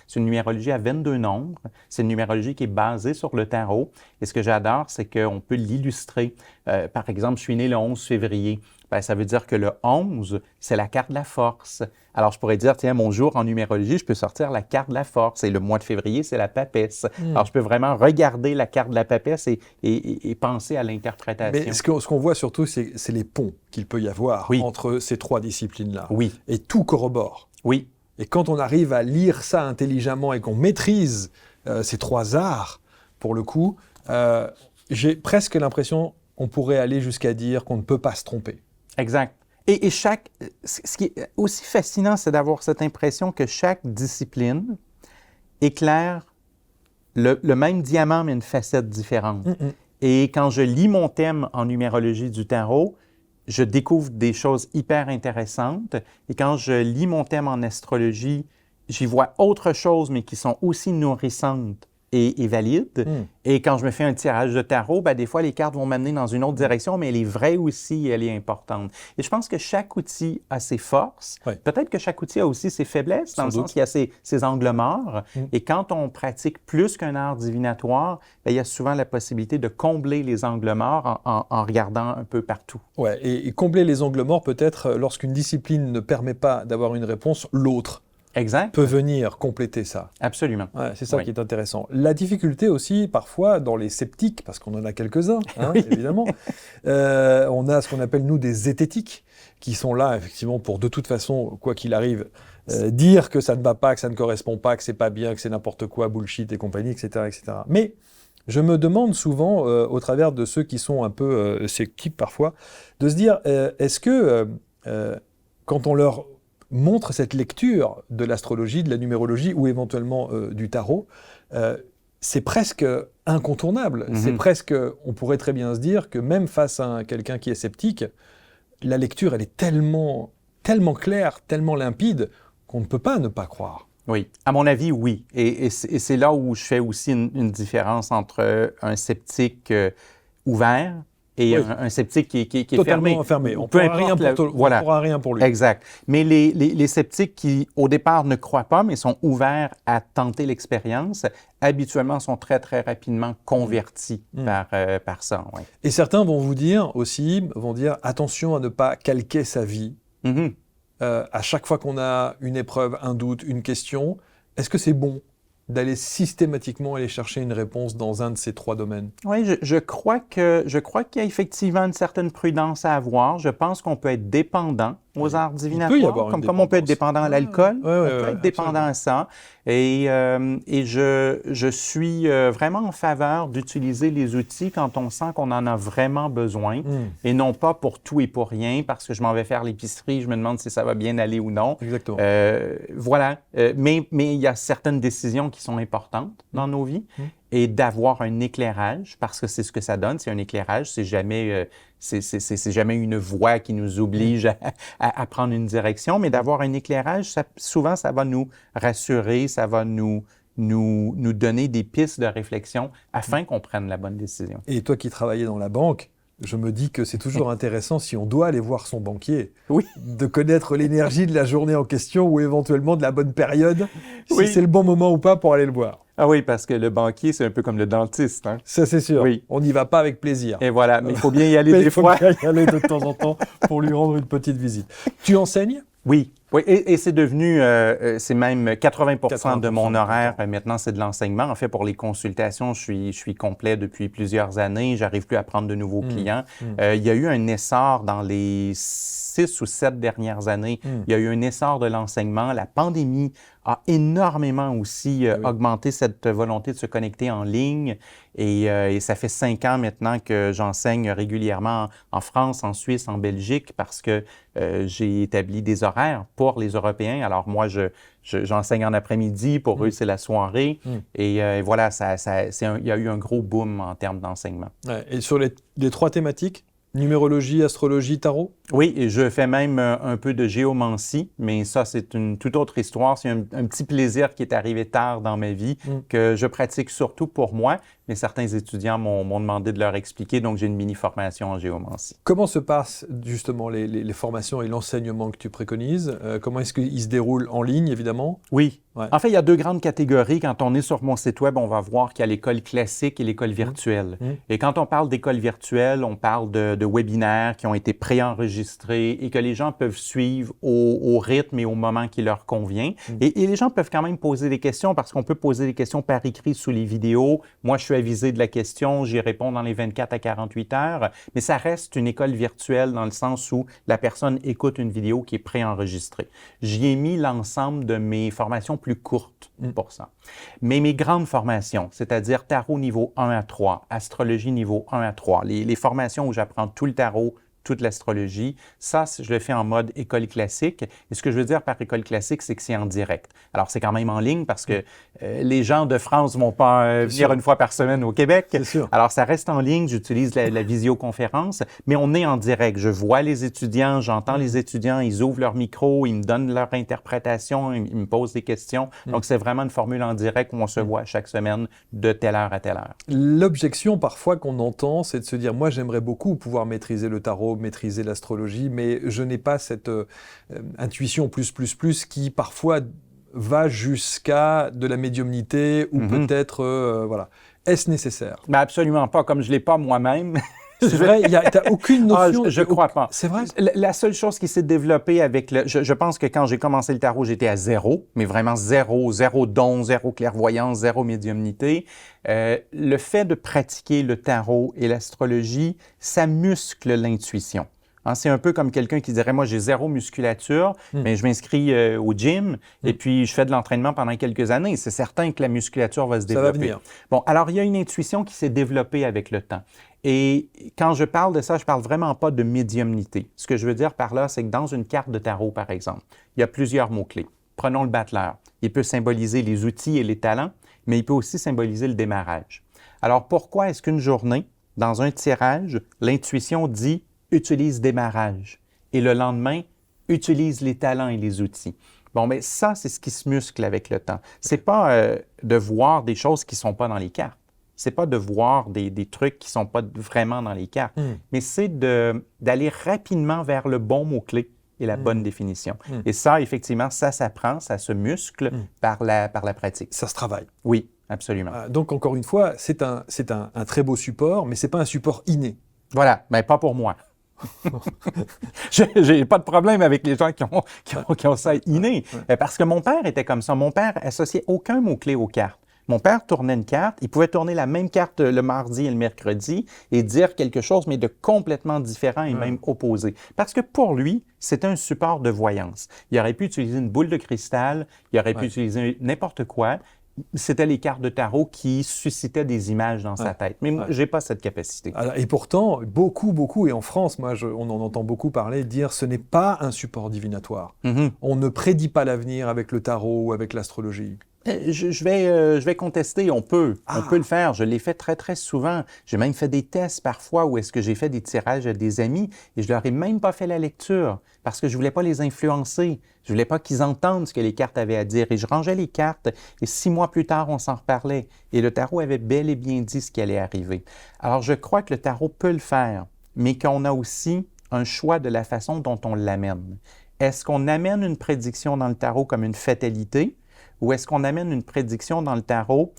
C'est une numérologie à 22 nombres. C'est une numérologie qui est basée sur le tarot. Et ce que j'adore, c'est qu'on peut l'illustrer. Par exemple, je suis né le 11 février. Bien, ça veut dire que le 11, c'est la carte de la force. Alors, je pourrais dire, tiens, mon jour en numérologie, je peux sortir la carte de la force. Et le mois de février, c'est la papesse. Alors, je peux vraiment regarder la carte de la papesse et penser à l'interprétation. Mais ce qu'on voit surtout, c'est les ponts qu'il peut y avoir entre ces trois disciplines-là. Oui. Et tout corrobore. Oui. Et quand on arrive à lire ça intelligemment et qu'on maîtrise ces trois arts, pour le coup, j'ai presque l'impression qu'on pourrait aller jusqu'à dire qu'on ne peut pas se tromper. Exact. Et ce qui est aussi fascinant, c'est d'avoir cette impression que chaque discipline éclaire le même diamant, mais une facette différente. Et quand je lis mon thème en numérologie du tarot, je découvre des choses hyper intéressantes. Et quand je lis mon thème en astrologie, j'y vois autre chose, mais qui sont aussi nourrissantes et valides. Et quand je me fais un tirage de tarot, bien, des fois, les cartes vont m'amener dans une autre direction, mais elle est vraie aussi et elle est importante. Et je pense que chaque outil a ses forces. Peut-être que chaque outil a aussi ses faiblesses, dans le sens qu'il y a ses angles morts. Et quand on pratique plus qu'un art divinatoire, bien, il y a souvent la possibilité de combler les angles morts en regardant un peu partout. Ouais, et combler les angles morts, peut-être, lorsqu'une discipline ne permet pas d'avoir une réponse, l'autre Exact. peut venir compléter ça. Absolument. Ouais, c'est ça Oui. qui est intéressant. La difficulté aussi, parfois, dans les sceptiques, parce qu'on en a quelques-uns, Oui. évidemment, on a ce qu'on appelle, nous, des zététiques, qui sont là, effectivement, pour de toute façon, quoi qu'il arrive, dire que ça ne va pas, que ça ne correspond pas, que c'est pas bien, que c'est n'importe quoi, bullshit et compagnie, etc., etc. Mais je me demande souvent, au travers de ceux qui sont un peu sceptiques parfois, de se dire, est-ce que quand on leur montre cette lecture de l'astrologie, de la numérologie ou éventuellement du tarot, c'est presque incontournable. Mhm. C'est presque, on pourrait très bien se dire que même face à quelqu'un qui est sceptique, la lecture, elle est tellement claire, tellement limpide, qu'on ne peut pas ne pas croire. Oui, à mon avis, oui. Et c'est là où je fais aussi une différence entre un sceptique ouvert et Oui. un sceptique qui est Totalement fermé. On ne pourra rien pour lui. Exact. Mais les sceptiques qui, au départ, ne croient pas, mais sont ouverts à tenter l'expérience, habituellement sont très, très rapidement convertis par ça. Ouais. Et certains vont vous dire aussi, attention à ne pas calquer sa vie. Mm-hmm. À chaque fois qu'on a une épreuve, un doute, une question, est-ce que c'est bon d'aller systématiquement aller chercher une réponse dans un de ces trois domaines? Oui, je crois qu'il y a effectivement une certaine prudence à avoir. Je pense qu'on peut être dépendant aux arts divinatoires, y avoir une comme on peut être dépendant à l'alcool, Ouais, on peut être dépendant à ça. Et je suis vraiment en faveur d'utiliser les outils quand on sent qu'on en a vraiment besoin, et non pas pour tout et pour rien, parce que je m'en vais faire l'épicerie, je me demande si ça va bien aller ou non. Exactement. Voilà. Mais il y a certaines décisions qui sont importantes dans nos vies, et d'avoir un éclairage, parce que c'est ce que ça donne, c'est un éclairage, c'est jamais une voie qui nous oblige à prendre une direction, mais d'avoir un éclairage, souvent ça va nous rassurer, ça va nous donner des pistes de réflexion afin qu'on prenne la bonne décision. Et toi qui travaillais dans la banque, je me dis que c'est toujours intéressant, si on doit aller voir son banquier, de connaître l'énergie de la journée en question ou éventuellement de la bonne période, si c'est le bon moment ou pas pour aller le voir. Ah oui, parce que le banquier, c'est un peu comme le dentiste. Hein? Ça, c'est sûr. Oui. On n'y va pas avec plaisir. Et voilà, mais il faut bien y aller des fois. Il faut bien y aller de temps en temps pour lui rendre une petite visite. Tu enseignes? Oui, et c'est devenu, c'est même 80% de mon horaire. Maintenant, c'est de l'enseignement. En fait, pour les consultations, je suis complet depuis plusieurs années. J'arrive plus à prendre de nouveaux clients. Il y a eu un essor dans les 6 ou 7 dernières années. Il y a eu un essor de l'enseignement. La pandémie a énormément aussi augmenté cette volonté de se connecter en ligne. Et ça fait 5 ans maintenant que j'enseigne régulièrement en France, en Suisse, en Belgique, parce que j'ai établi des horaires pour les Européens. Alors moi, j'enseigne en après-midi. Pour eux, c'est la soirée. Et voilà, il y a eu un gros boom en termes d'enseignement. Ouais, et sur les trois thématiques, numérologie, astrologie, tarot? Oui, et je fais même un peu de géomancie, mais ça, c'est une toute autre histoire. C'est un petit plaisir qui est arrivé tard dans ma vie, que je pratique surtout pour moi, mais certains étudiants m'ont demandé de leur expliquer, donc j'ai une mini-formation en géomancie. Comment se passent justement les formations et l'enseignement que tu préconises? Comment est-ce qu'ils se déroulent en ligne, évidemment? Oui. Ouais. En fait, il y a 2 grandes catégories. Quand on est sur mon site web, on va voir qu'il y a l'école classique et l'école virtuelle. Et quand on parle d'école virtuelle, on parle de webinaires qui ont été préenregistrés et que les gens peuvent suivre au rythme et au moment qui leur convient. Et les gens peuvent quand même poser des questions, parce qu'on peut poser des questions par écrit sous les vidéos. Moi, je suis avisé de la question, j'y réponds dans les 24 à 48 heures, mais ça reste une école virtuelle dans le sens où la personne écoute une vidéo qui est préenregistrée. J'y ai mis l'ensemble de mes formations plus courtes pour ça. Mais mes grandes formations, c'est-à-dire tarot niveau 1 à 3, astrologie niveau 1 à 3, les formations où j'apprends tout le tarot, toute l'astrologie. Ça, je le fais en mode école classique. Et ce que je veux dire par école classique, c'est que c'est en direct. Alors, c'est quand même en ligne parce que les gens de France ne vont pas venir une fois par semaine au Québec. C'est sûr. Alors, ça reste en ligne. J'utilise la visioconférence, mais on est en direct. Je vois les étudiants, j'entends les étudiants, ils ouvrent leur micro, ils me donnent leur interprétation, ils me posent des questions. Donc, c'est vraiment une formule en direct où on se voit chaque semaine de telle heure à telle heure. L'objection parfois qu'on entend, c'est de se dire « moi, j'aimerais beaucoup pouvoir maîtriser le tarot, maîtriser l'astrologie, mais je n'ai pas cette intuition plus qui parfois va jusqu'à de la médiumnité ou peut-être, voilà. Est-ce nécessaire? Ben absolument pas. Comme je ne l'ai pas moi-même, C'est vrai, tu n'as aucune notion. Je crois pas. C'est vrai? La seule chose qui s'est développée avec le... Je pense que quand j'ai commencé le tarot, j'étais à zéro, mais vraiment zéro don, zéro clairvoyance, zéro médiumnité. Le fait de pratiquer le tarot et l'astrologie, ça muscle l'intuition. Hein, c'est un peu comme quelqu'un qui dirait, moi, j'ai zéro musculature, mais je m'inscris au gym et puis je fais de l'entraînement pendant quelques années. C'est certain que la musculature va se développer. Ça va venir. Bon, alors, il y a une intuition qui s'est développée avec le temps. Et quand je parle de ça, je parle vraiment pas de médiumnité. Ce que je veux dire par là, c'est que dans une carte de tarot, par exemple, il y a plusieurs mots-clés. Prenons le battleur. Il peut symboliser les outils et les talents, mais il peut aussi symboliser le démarrage. Alors, pourquoi est-ce qu'une journée, dans un tirage, l'intuition dit utilise démarrage. Et le lendemain, utilise les talents et les outils. Bon, mais ça, c'est ce qui se muscle avec le temps. C'est pas de voir des choses qui sont pas dans les cartes. C'est pas de voir des trucs qui sont pas vraiment dans les cartes. Mais c'est d'aller rapidement vers le bon mot-clé et la bonne définition. Et ça, effectivement, ça s'apprend, ça se muscle par la pratique. Ça se travaille. Oui, absolument. Donc, encore une fois, c'est un très beau support, mais c'est pas un support inné. Voilà, mais pas pour moi. J'ai pas de problème avec les gens qui ont ça inné. Parce que mon père était comme ça. Mon père associait aucun mot-clé aux cartes. Mon père tournait une carte, il pouvait tourner la même carte le mardi et le mercredi et dire quelque chose, mais de complètement différent et même opposé. Parce que pour lui, c'était un support de voyance. Il aurait pu utiliser une boule de cristal, il aurait pu utiliser n'importe quoi. C'était les cartes de tarot qui suscitaient des images dans sa tête. Mais moi, j'ai pas cette capacité. Alors, et pourtant, beaucoup, et en France, on en entend beaucoup parler, dire ce n'est pas un support divinatoire. On ne prédit pas l'avenir avec le tarot ou avec l'astrologie. Je vais contester, on peut le faire. Je l'ai fait très, très souvent. J'ai même fait des tests parfois où est-ce que j'ai fait des tirages à des amis et je leur ai même pas fait la lecture parce que je voulais pas les influencer. Je voulais pas qu'ils entendent ce que les cartes avaient à dire et je rangeais les cartes et 6 mois plus tard, on s'en reparlait et le tarot avait bel et bien dit ce qui allait arriver. Alors, je crois que le tarot peut le faire, mais qu'on a aussi un choix de la façon dont on l'amène. Est-ce qu'on amène une prédiction dans le tarot comme une fatalité? Ou est-ce qu'on amène une prédiction dans le tarot?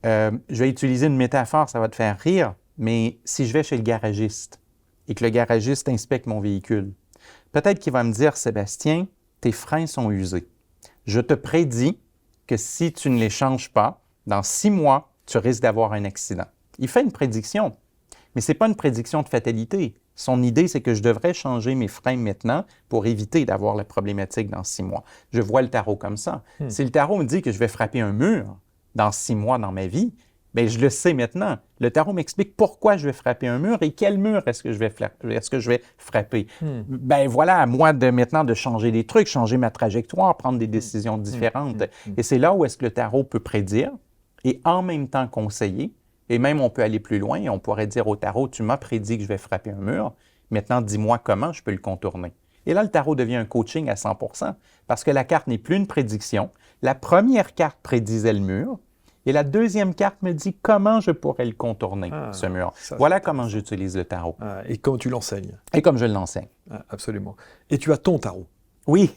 Je vais utiliser une métaphore, ça va te faire rire, mais si je vais chez le garagiste et que le garagiste inspecte mon véhicule, peut-être qu'il va me dire, Sébastien, tes freins sont usés. Je te prédis que si tu ne les changes pas, dans 6 mois, tu risques d'avoir un accident. Il fait une prédiction, mais ce n'est pas une prédiction de fatalité. Son idée, c'est que je devrais changer mes freins maintenant pour éviter d'avoir la problématique dans 6 mois. Je vois le tarot comme ça. Si le tarot me dit que je vais frapper un mur dans 6 mois dans ma vie, bien, je le sais maintenant. Le tarot m'explique pourquoi je vais frapper un mur et quel mur est-ce que je vais frapper. Ben voilà, à moi maintenant de changer des trucs, changer ma trajectoire, prendre des décisions différentes. Et c'est là où est-ce que le tarot peut prédire et en même temps conseiller. Et même, on peut aller plus loin et on pourrait dire au tarot, tu m'as prédit que je vais frapper un mur, maintenant dis-moi comment je peux le contourner. Et là, le tarot devient un coaching à 100% parce que la carte n'est plus une prédiction. La première carte prédisait le mur et la deuxième carte me dit comment je pourrais le contourner, ce mur. Voilà comment j'utilise le tarot. Et comment tu l'enseignes. Et comme je l'enseigne. Absolument. Et tu as ton tarot. Oui,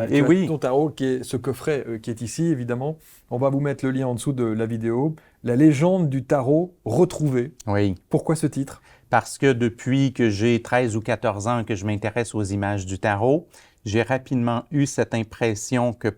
et oui. Ton tarot, qui est ce coffret qui est ici, évidemment. On va vous mettre le lien en dessous de la vidéo. La légende du tarot retrouvée. Oui. Pourquoi ce titre? Parce que depuis que j'ai 13 ou 14 ans que je m'intéresse aux images du tarot, j'ai rapidement eu cette impression que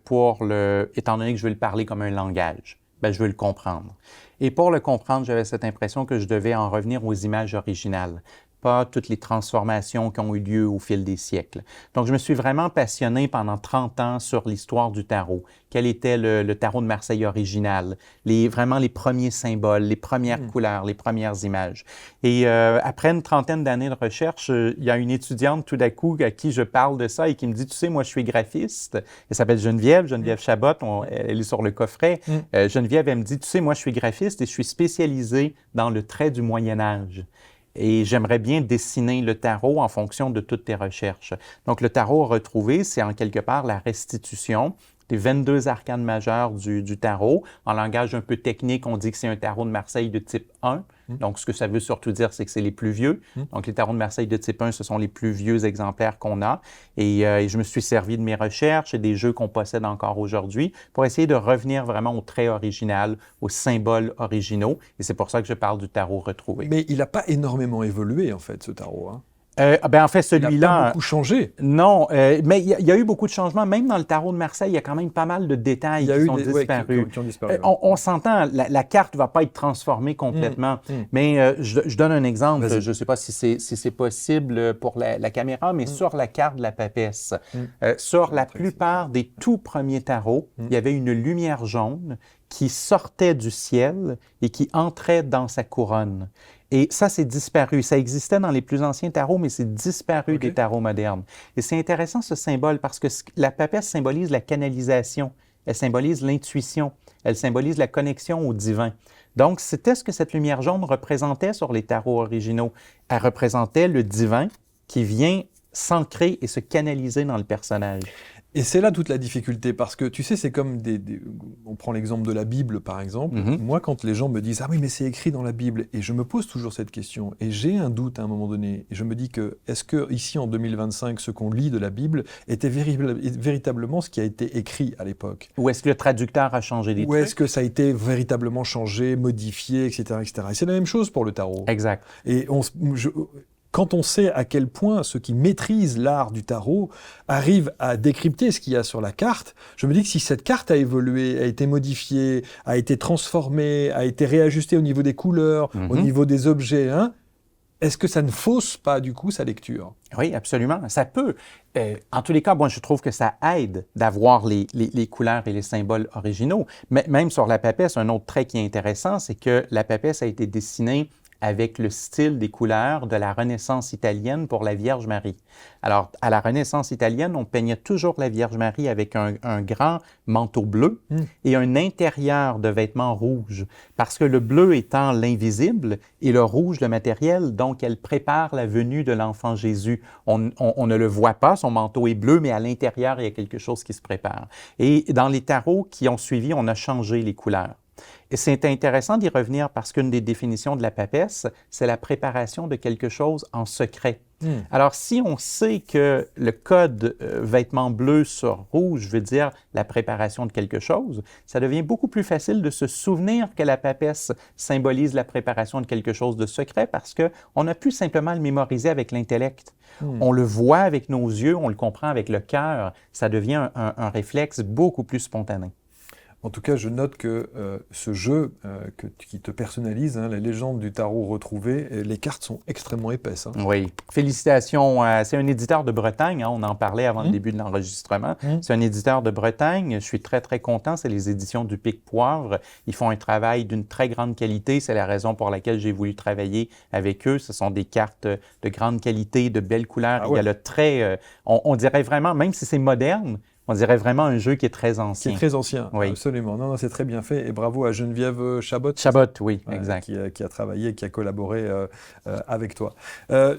étant donné que je veux le parler comme un langage, ben, je veux le comprendre. Et pour le comprendre, j'avais cette impression que je devais en revenir aux images originales, pas toutes les transformations qui ont eu lieu au fil des siècles. Donc, je me suis vraiment passionné pendant 30 ans sur l'histoire du tarot. Quel était le tarot de Marseille original, vraiment les premiers symboles, les premières couleurs, les premières images. Et après une trentaine d'années de recherche, il y a une étudiante tout d'un coup à qui je parle de ça et qui me dit, tu sais, moi, je suis graphiste. Elle s'appelle Geneviève Chabot, elle est sur le coffret. Geneviève, elle me dit, tu sais, moi, je suis graphiste et je suis spécialisée dans le trait du Moyen-Âge. Et j'aimerais bien dessiner le tarot en fonction de toutes tes recherches. Donc, le tarot retrouvé, c'est en quelque part la restitution des 22 arcanes majeurs du tarot. En langage un peu technique, on dit que c'est un tarot de Marseille de type 1. Donc, ce que ça veut surtout dire, c'est que c'est les plus vieux. Donc, les tarots de Marseille de type 1, ce sont les plus vieux exemplaires qu'on a. Et je me suis servi de mes recherches et des jeux qu'on possède encore aujourd'hui pour essayer de revenir vraiment au trait original, aux symboles originaux. Et c'est pour ça que je parle du tarot retrouvé. Mais il n'a pas énormément évolué, en fait, ce tarot. Hein. En fait, celui-là... Il n'a pas beaucoup changé. Non, mais il y a eu beaucoup de changements. Même dans le tarot de Marseille, il y a quand même pas mal de détails qui sont disparus. Qui ont disparu. On s'entend, la carte ne va pas être transformée complètement. Mais je donne un exemple. Je ne sais pas si c'est possible pour la caméra, mais sur la carte de la papesse, sur la plupart des tout premiers tarots, il y avait une lumière jaune qui sortait du ciel et qui entrait dans sa couronne. Et ça, c'est disparu. Ça existait dans les plus anciens tarots, mais c'est disparu des tarots modernes. Et c'est intéressant, ce symbole, parce que la papesse symbolise la canalisation, elle symbolise l'intuition, elle symbolise la connexion au divin. Donc, c'était ce que cette lumière jaune représentait sur les tarots originaux. Elle représentait le divin qui vient s'ancrer et se canaliser dans le personnage. Et c'est là toute la difficulté, parce que tu sais, c'est comme on prend l'exemple de la Bible, par exemple. Moi, quand les gens me disent « Ah oui, mais c'est écrit dans la Bible », et je me pose toujours cette question, et j'ai un doute à un moment donné, et je me dis que, est-ce que ici, en 2025, ce qu'on lit de la Bible était véritablement ce qui a été écrit à l'époque? Ou est-ce que le traducteur a changé des trucs? Ou est-ce que ça a été véritablement changé, modifié, etc., etc. Et c'est la même chose pour le tarot. Exact. Et quand on sait à quel point ceux qui maîtrisent l'art du tarot arrivent à décrypter ce qu'il y a sur la carte, je me dis que si cette carte a évolué, a été modifiée, a été transformée, a été réajustée au niveau des couleurs, au niveau des objets, hein, est-ce que ça ne fausse pas du coup sa lecture? Oui, absolument. Ça peut. En tous les cas, moi, je trouve que ça aide d'avoir les couleurs et les symboles originaux. Mais même sur la papesse, un autre trait qui est intéressant, c'est que la papesse a été dessinée avec le style des couleurs de la Renaissance italienne pour la Vierge Marie. Alors, à la Renaissance italienne, on peignait toujours la Vierge Marie avec un grand manteau bleu et un intérieur de vêtements rouges, parce que le bleu étant l'invisible et le rouge le matériel, donc elle prépare la venue de l'enfant Jésus. On ne le voit pas, son manteau est bleu, mais à l'intérieur, il y a quelque chose qui se prépare. Et dans les tarots qui ont suivi, on a changé les couleurs. Et c'est intéressant d'y revenir parce qu'une des définitions de la papesse, c'est la préparation de quelque chose en secret. Alors, si on sait que le code vêtements bleus sur rouge veut dire la préparation de quelque chose, ça devient beaucoup plus facile de se souvenir que la papesse symbolise la préparation de quelque chose de secret parce qu'on a pu simplement le mémoriser avec l'intellect. On le voit avec nos yeux, on le comprend avec le cœur. Ça devient un réflexe beaucoup plus spontané. En tout cas, je note que ce jeu qui te personnalise, hein, la légende du tarot retrouvé, les cartes sont extrêmement épaisses. Hein. Oui. Félicitations. C'est un éditeur de Bretagne. Hein, on en parlait avant le début de l'enregistrement. C'est un éditeur de Bretagne. Je suis très, très content. C'est les éditions du Pic Poivre. Ils font un travail d'une très grande qualité. C'est la raison pour laquelle j'ai voulu travailler avec eux. Ce sont des cartes de grande qualité, de belles couleurs. Il y a le trait, on dirait vraiment, même si c'est moderne, on dirait vraiment un jeu qui est très ancien. Qui est très ancien, oui. Absolument. Non, c'est très bien fait. Et bravo à Geneviève Chabot. Chabot, oui, exact. Qui a travaillé, qui a collaboré avec toi.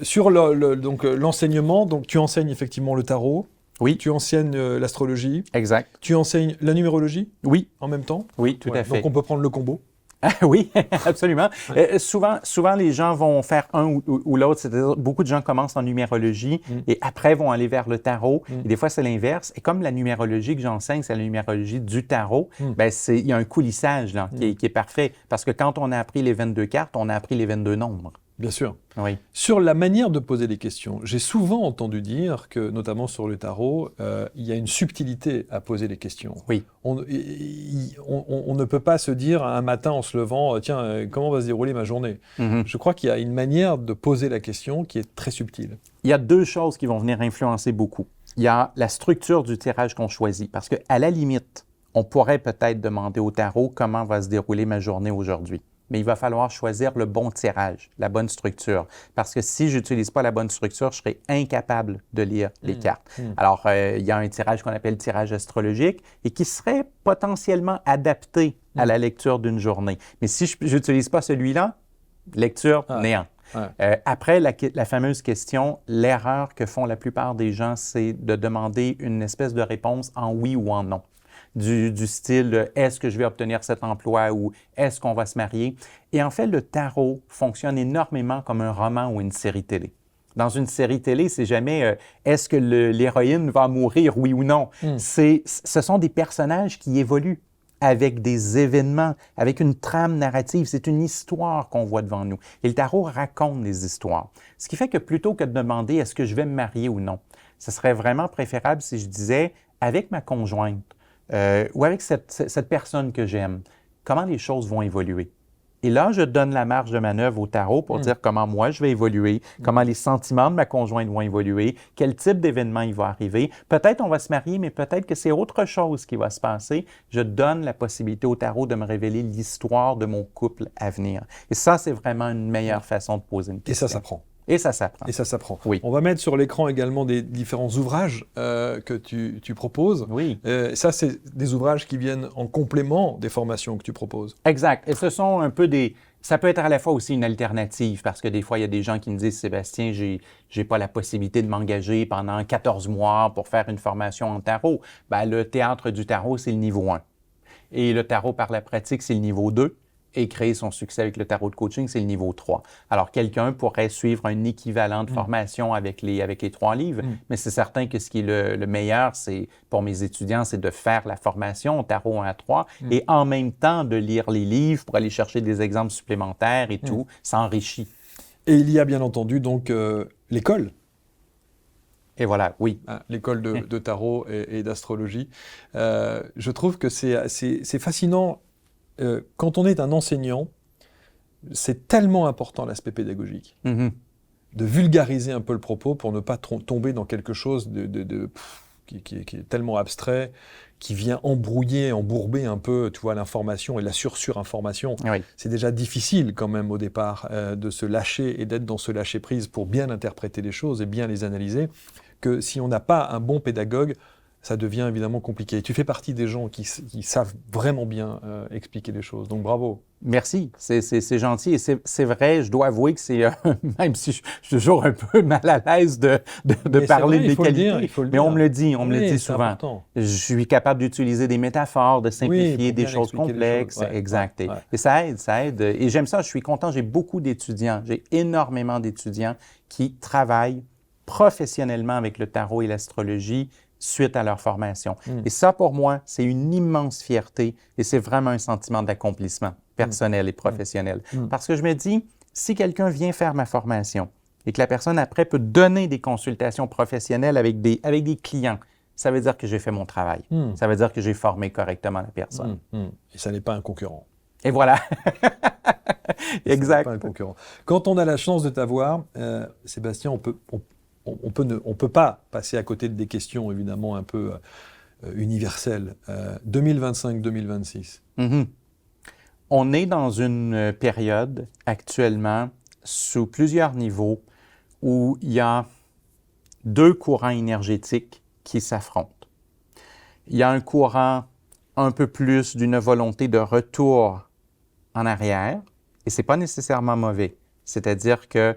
Sur l'enseignement, donc tu enseignes effectivement le tarot. Oui. Tu enseignes l'astrologie. Exact. Tu enseignes la numérologie. Oui. En même temps. Oui, tout à fait. Donc on peut prendre le combo. Oui, absolument. Souvent, les gens vont faire un ou l'autre. C'est-à-dire, beaucoup de gens commencent en numérologie et après vont aller vers le tarot. Et des fois, c'est l'inverse. Et comme la numérologie que j'enseigne, c'est la numérologie du tarot, ben il y a un coulissage là, qui est parfait. Parce que quand on a appris les 22 cartes, on a appris les 22 nombres. Bien sûr. Oui. Sur la manière de poser les questions, j'ai souvent entendu dire que, notamment sur le tarot, il y a une subtilité à poser les questions. Oui. On ne peut pas se dire un matin en se levant, tiens, comment va se dérouler ma journée? Je crois qu'il y a une manière de poser la question qui est très subtile. Il y a deux choses qui vont venir influencer beaucoup. Il y a la structure du tirage qu'on choisit, parce qu'à la limite, on pourrait peut-être demander au tarot comment va se dérouler ma journée aujourd'hui. Mais il va falloir choisir le bon tirage, la bonne structure. Parce que si je n'utilise pas la bonne structure, je serai incapable de lire les cartes. Alors, il y a un tirage qu'on appelle tirage astrologique et qui serait potentiellement adapté à la lecture d'une journée. Mais si je n'utilise pas celui-là, lecture néant. Après, la fameuse question, l'erreur que font la plupart des gens, c'est de demander une espèce de réponse en oui ou en non. du style « est-ce que je vais obtenir cet emploi » ou « est-ce qu'on va se marier ». Et en fait, le tarot fonctionne énormément comme un roman ou une série télé. Dans une série télé, c'est jamais est-ce que l'héroïne va mourir, oui ou non. Ce sont des personnages qui évoluent avec des événements, avec une trame narrative. C'est une histoire qu'on voit devant nous. Et le tarot raconte des histoires. Ce qui fait que plutôt que de demander est-ce que je vais me marier ou non, ce serait vraiment préférable si je disais avec ma conjointe ou avec cette personne que j'aime, comment les choses vont évoluer. Et là, je donne la marge de manœuvre au tarot pour dire comment moi je vais évoluer, comment les sentiments de ma conjointe vont évoluer, quel type d'événement il va arriver. Peut-être on va se marier, mais peut-être que c'est autre chose qui va se passer. Je donne la possibilité au tarot de me révéler l'histoire de mon couple à venir. Et ça, c'est vraiment une meilleure façon de poser une question. Et ça s'apprend. Et ça s'apprend. Et ça s'apprend. Oui. On va mettre sur l'écran également des différents ouvrages que tu proposes. Oui. Ça, c'est des ouvrages qui viennent en complément des formations que tu proposes. Exact. Et ce sont un peu des... Ça peut être à la fois aussi une alternative, parce que des fois, il y a des gens qui me disent « Sébastien, j'ai pas la possibilité de m'engager pendant 14 mois pour faire une formation en tarot. » Ben, le théâtre du tarot, c'est le niveau 1. Et le tarot par la pratique, c'est le niveau 2. Et créer son succès avec le tarot de coaching, c'est le niveau 3. Alors, quelqu'un pourrait suivre un équivalent de formation avec les 3 livres, mais c'est certain que ce qui est le meilleur, c'est pour mes étudiants, c'est de faire la formation au tarot 1 à 3 et en même temps de lire les livres pour aller chercher des exemples supplémentaires et tout. Ça enrichit. Et il y a bien entendu donc l'école. Et voilà, oui. L'école de tarot et d'astrologie. Je trouve que c'est fascinant. Quand on est un enseignant, c'est tellement important l'aspect pédagogique, de vulgariser un peu le propos pour ne pas tomber dans quelque chose qui est tellement abstrait, qui vient embrouiller, embourber un peu, tu vois, l'information et la surinformation. Oui. C'est déjà difficile quand même au départ de se lâcher et d'être dans ce lâcher-prise pour bien interpréter les choses et bien les analyser, que si on n'a pas un bon pédagogue, ça devient évidemment compliqué. Et tu fais partie des gens qui savent vraiment bien expliquer les choses. Donc bravo. Merci, c'est gentil. Et c'est vrai, je dois avouer que c'est, même si je suis toujours un peu mal à l'aise de parler de mes qualités, mais on me le dit, on me le dit souvent. Important. Je suis capable d'utiliser des métaphores, de simplifier des choses complexes. Ouais, exact. ouais. Et ça aide. Et j'aime ça, je suis content. J'ai beaucoup d'étudiants, j'ai énormément d'étudiants qui travaillent professionnellement avec le tarot et l'astrologie suite à leur formation. Et ça, pour moi, c'est une immense fierté et c'est vraiment un sentiment d'accomplissement personnel et professionnel. Parce que je me dis, si quelqu'un vient faire ma formation et que la personne après peut donner des consultations professionnelles avec des clients, ça veut dire que j'ai fait mon travail. Ça veut dire que j'ai formé correctement la personne. Et ça n'est pas un concurrent. Et voilà. Exact. Pas un concurrent. Quand on a la chance de t'avoir, Sébastien, on peut pas passer à côté de des questions évidemment un peu universelles. 2025-2026. On est dans une période actuellement sous plusieurs niveaux où il y a 2 courants énergétiques qui s'affrontent. Il y a un courant un peu plus d'une volonté de retour en arrière, et c'est pas nécessairement mauvais. C'est-à-dire que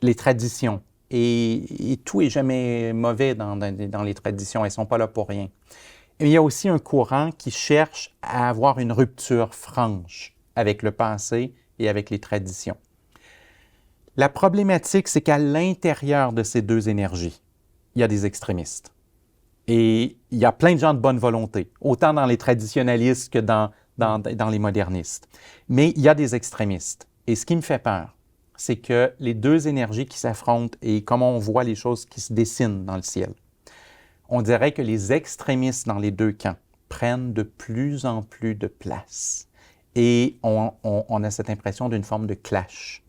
les traditions, et tout est jamais mauvais dans les traditions, elles ne sont pas là pour rien. Et il y a aussi un courant qui cherche à avoir une rupture franche avec le passé et avec les traditions. La problématique, c'est qu'à l'intérieur de ces 2 énergies, il y a des extrémistes. Et il y a plein de gens de bonne volonté, autant dans les traditionalistes que dans les modernistes. Mais il y a des extrémistes. Et ce qui me fait peur, c'est que les 2 énergies qui s'affrontent et comment on voit les choses qui se dessinent dans le ciel, on dirait que les extrémistes dans les 2 camps prennent de plus en plus de place. Et on a cette impression d'une forme de clash.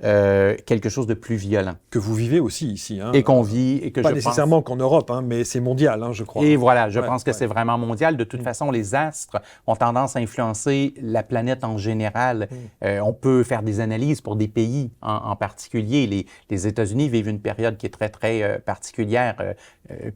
Quelque chose de plus violent. Que vous vivez aussi ici. Hein, et qu'on vit, et que pas je nécessairement pense... qu'en Europe, hein, mais c'est mondial, hein, je crois. Et voilà, je pense que c'est vraiment mondial. De toute façon, les astres ont tendance à influencer la planète en général. On peut faire des analyses pour des pays en particulier. Les États-Unis vivent une période qui est très, très particulière.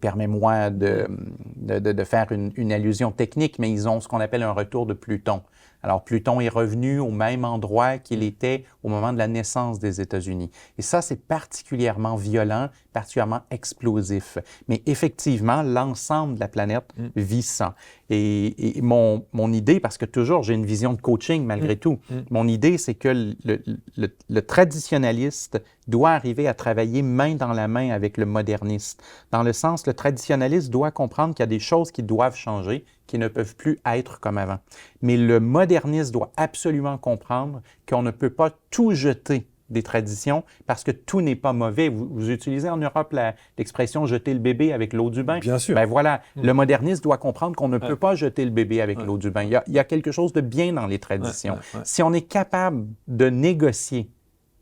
Permets-moi de faire une allusion technique, mais ils ont ce qu'on appelle un retour de Pluton. Alors, Pluton est revenu au même endroit qu'il était au moment de la naissance des États-Unis. Et ça, c'est particulièrement violent, particulièrement explosif. Mais effectivement, l'ensemble de la planète vit ça. Et mon idée, parce que toujours j'ai une vision de coaching malgré tout, mon idée, c'est que le traditionnaliste doit arriver à travailler main dans la main avec le moderniste. Dans le sens, le traditionnaliste doit comprendre qu'il y a des choses qui doivent changer, qui ne peuvent plus être comme avant. Mais le moderniste doit absolument comprendre qu'on ne peut pas tout jeter des traditions parce que tout n'est pas mauvais. Vous utilisez en Europe l'expression « jeter le bébé avec l'eau du bain ». Bien sûr. Ben voilà, le moderniste doit comprendre qu'on ne peut pas jeter le bébé avec l'eau du bain. Il y a quelque chose de bien dans les traditions. Si on est capable de négocier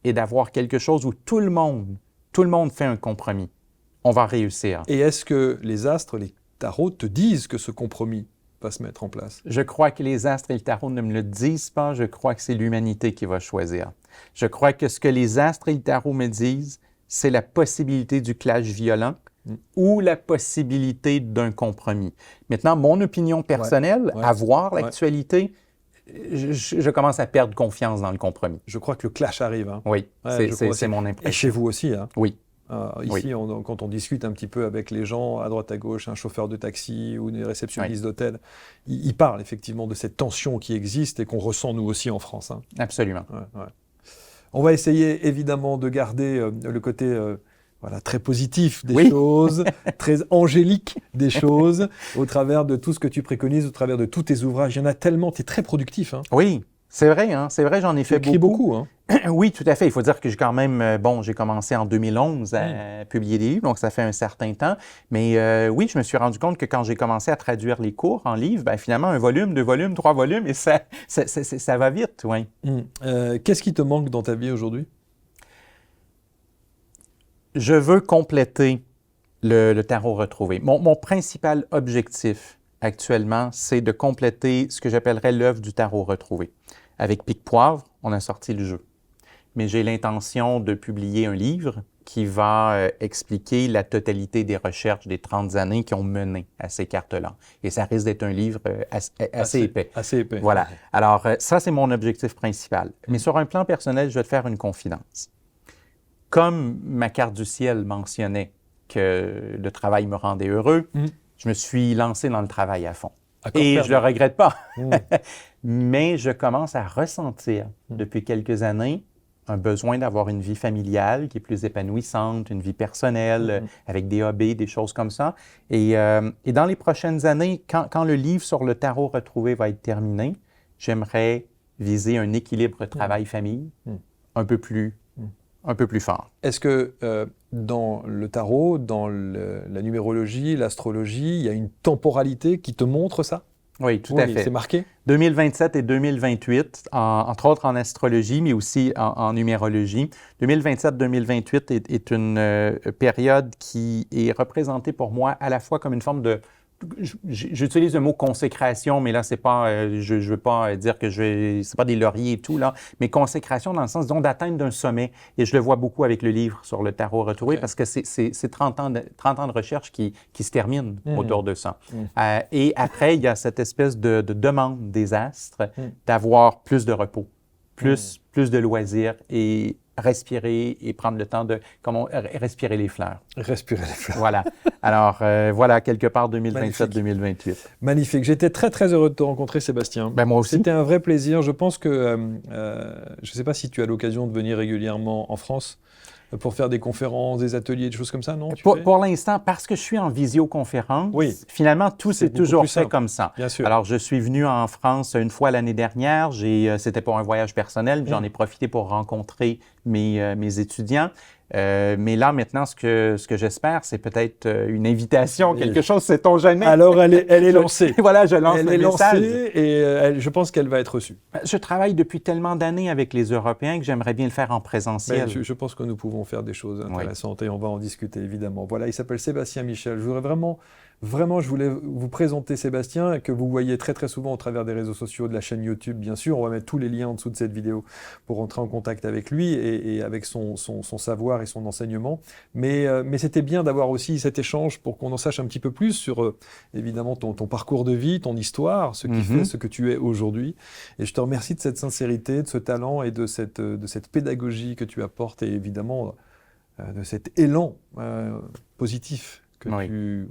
et d'avoir quelque chose où tout le monde fait un compromis, on va réussir. Et est-ce que les astres, les tarots te disent que ce compromis va se mettre en place? Je crois que les astres et le tarot ne me le disent pas. Je crois que c'est l'humanité qui va choisir. Je crois que ce que les astres et le tarot me disent, c'est la possibilité du clash violent ou la possibilité d'un compromis. Maintenant, mon opinion personnelle, à voir l'actualité, je commence à perdre confiance dans le compromis. Je crois que le clash arrive. Hein. Oui, c'est mon impression. Et chez vous aussi. Hein. Oui. Ici, quand on discute un petit peu avec les gens, à droite à gauche, un chauffeur de taxi ou des réceptionnistes d'hôtel, ils parlent effectivement de cette tension qui existe et qu'on ressent nous aussi en France. Hein. Absolument. On va essayer évidemment de garder le côté très positif des choses, très angélique des choses, au travers de tout ce que tu préconises, au travers de tous tes ouvrages. Il y en a tellement, tu es très productif. Hein. Oui. C'est vrai, j'en ai fait beaucoup. Hein? Oui, tout à fait. Il faut dire que j'ai quand même, j'ai commencé en 2011 à publier des livres, donc ça fait un certain temps. Mais oui, je me suis rendu compte que quand j'ai commencé à traduire les cours en livres, finalement, 1 volume, 2 volumes, 3 volumes, et ça va vite, oui. Qu'est-ce qui te manque dans ta vie aujourd'hui? Je veux compléter le tarot retrouvé. Mon principal objectif actuellement, c'est de compléter ce que j'appellerais l'œuvre du tarot retrouvé. Avec Pic Poivre, on a sorti le jeu. Mais j'ai l'intention de publier un livre qui va expliquer la totalité des recherches des 30 années qui ont mené à ces cartes-là. Et ça risque d'être un livre assez épais. Assez épais. Voilà. Alors, ça, c'est mon objectif principal. Mais sur un plan personnel, je vais te faire une confidence. Comme ma carte du ciel mentionnait que le travail me rendait heureux, je me suis lancé dans le travail à fond. Et je ne le regrette pas. Mais je commence à ressentir depuis quelques années un besoin d'avoir une vie familiale qui est plus épanouissante, une vie personnelle, avec des hobbies, des choses comme ça. Et dans les prochaines années, quand le livre sur le tarot retrouvé va être terminé, j'aimerais viser un équilibre travail-famille un peu plus fort. Est-ce que dans le tarot, dans la numérologie, l'astrologie, il y a une temporalité qui te montre ça? Oui, tout à fait. C'est marqué? 2027 et 2028, entre autres en astrologie, mais aussi en numérologie. 2027-2028 est une période qui est représentée pour moi à la fois comme une forme de... J'utilise le mot consécration, mais là, c'est pas, je veux pas dire que c'est pas des lauriers et tout, là, mais consécration dans le sens, disons, d'atteindre d'un sommet. Et je le vois beaucoup avec le livre sur le tarot retrouvé, parce que c'est 30 ans de recherche qui se terminent autour de ça. Et après, il y a cette espèce de demande des astres d'avoir plus de repos, plus de loisirs et respirer et prendre le temps de respirer les fleurs. Respirer les fleurs. Voilà. Alors, voilà, quelque part 2027-2028. Magnifique. J'étais très, très heureux de te rencontrer, Sébastien. Moi aussi. C'était un vrai plaisir. Je pense que, je ne sais pas si tu as l'occasion de venir régulièrement en France pour faire des conférences, des ateliers, des choses comme ça, non? Pour l'instant, parce que je suis en visioconférence, finalement, tout s'est toujours fait comme ça. Bien sûr. Alors, je suis venu en France une fois l'année dernière. C'était pour un voyage personnel. J'en ai profité pour rencontrer mes étudiants. Mais là, maintenant, ce que j'espère, c'est peut-être une invitation, quelque chose, sait-on jamais. Alors, elle est lancée. Voilà, je lance le message. Elle est lancée et je pense qu'elle va être reçue. Je travaille depuis tellement d'années avec les Européens que j'aimerais bien le faire en présentiel. Je pense que nous pouvons faire des choses intéressantes et on va en discuter, évidemment. Voilà, il s'appelle Sébastien Michel. Je voudrais vraiment Vraiment, je voulais vous présenter Sébastien, que vous voyez très très souvent au travers des réseaux sociaux, de la chaîne YouTube, bien sûr. On va mettre tous les liens en dessous de cette vidéo pour entrer en contact avec lui et avec son savoir et son enseignement. Mais c'était bien d'avoir aussi cet échange pour qu'on en sache un petit peu plus sur, évidemment, ton parcours de vie, ton histoire, ce qui fait ce que tu es aujourd'hui. Et je te remercie de cette sincérité, de ce talent et de cette pédagogie que tu apportes et évidemment de cet élan positif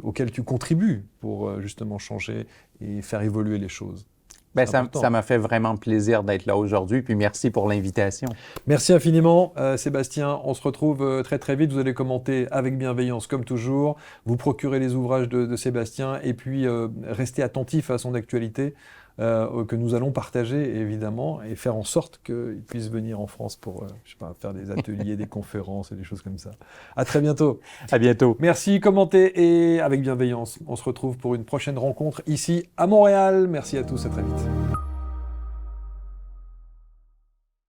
auquel tu contribues pour justement changer et faire évoluer les choses. Ben, ça m'a fait vraiment plaisir d'être là aujourd'hui, puis merci pour l'invitation. Merci infiniment, Sébastien. On se retrouve très très vite. Vous allez commenter avec bienveillance comme toujours. Vous procurez les ouvrages de Sébastien et puis restez attentif à son actualité que nous allons partager évidemment et faire en sorte qu'il puisse venir en France pour je sais pas, faire des ateliers, des conférences et des choses comme ça. À très bientôt. À bientôt. Merci, commentez et avec bienveillance. On se retrouve pour une prochaine rencontre ici à Montréal. Merci à tous, à très vite.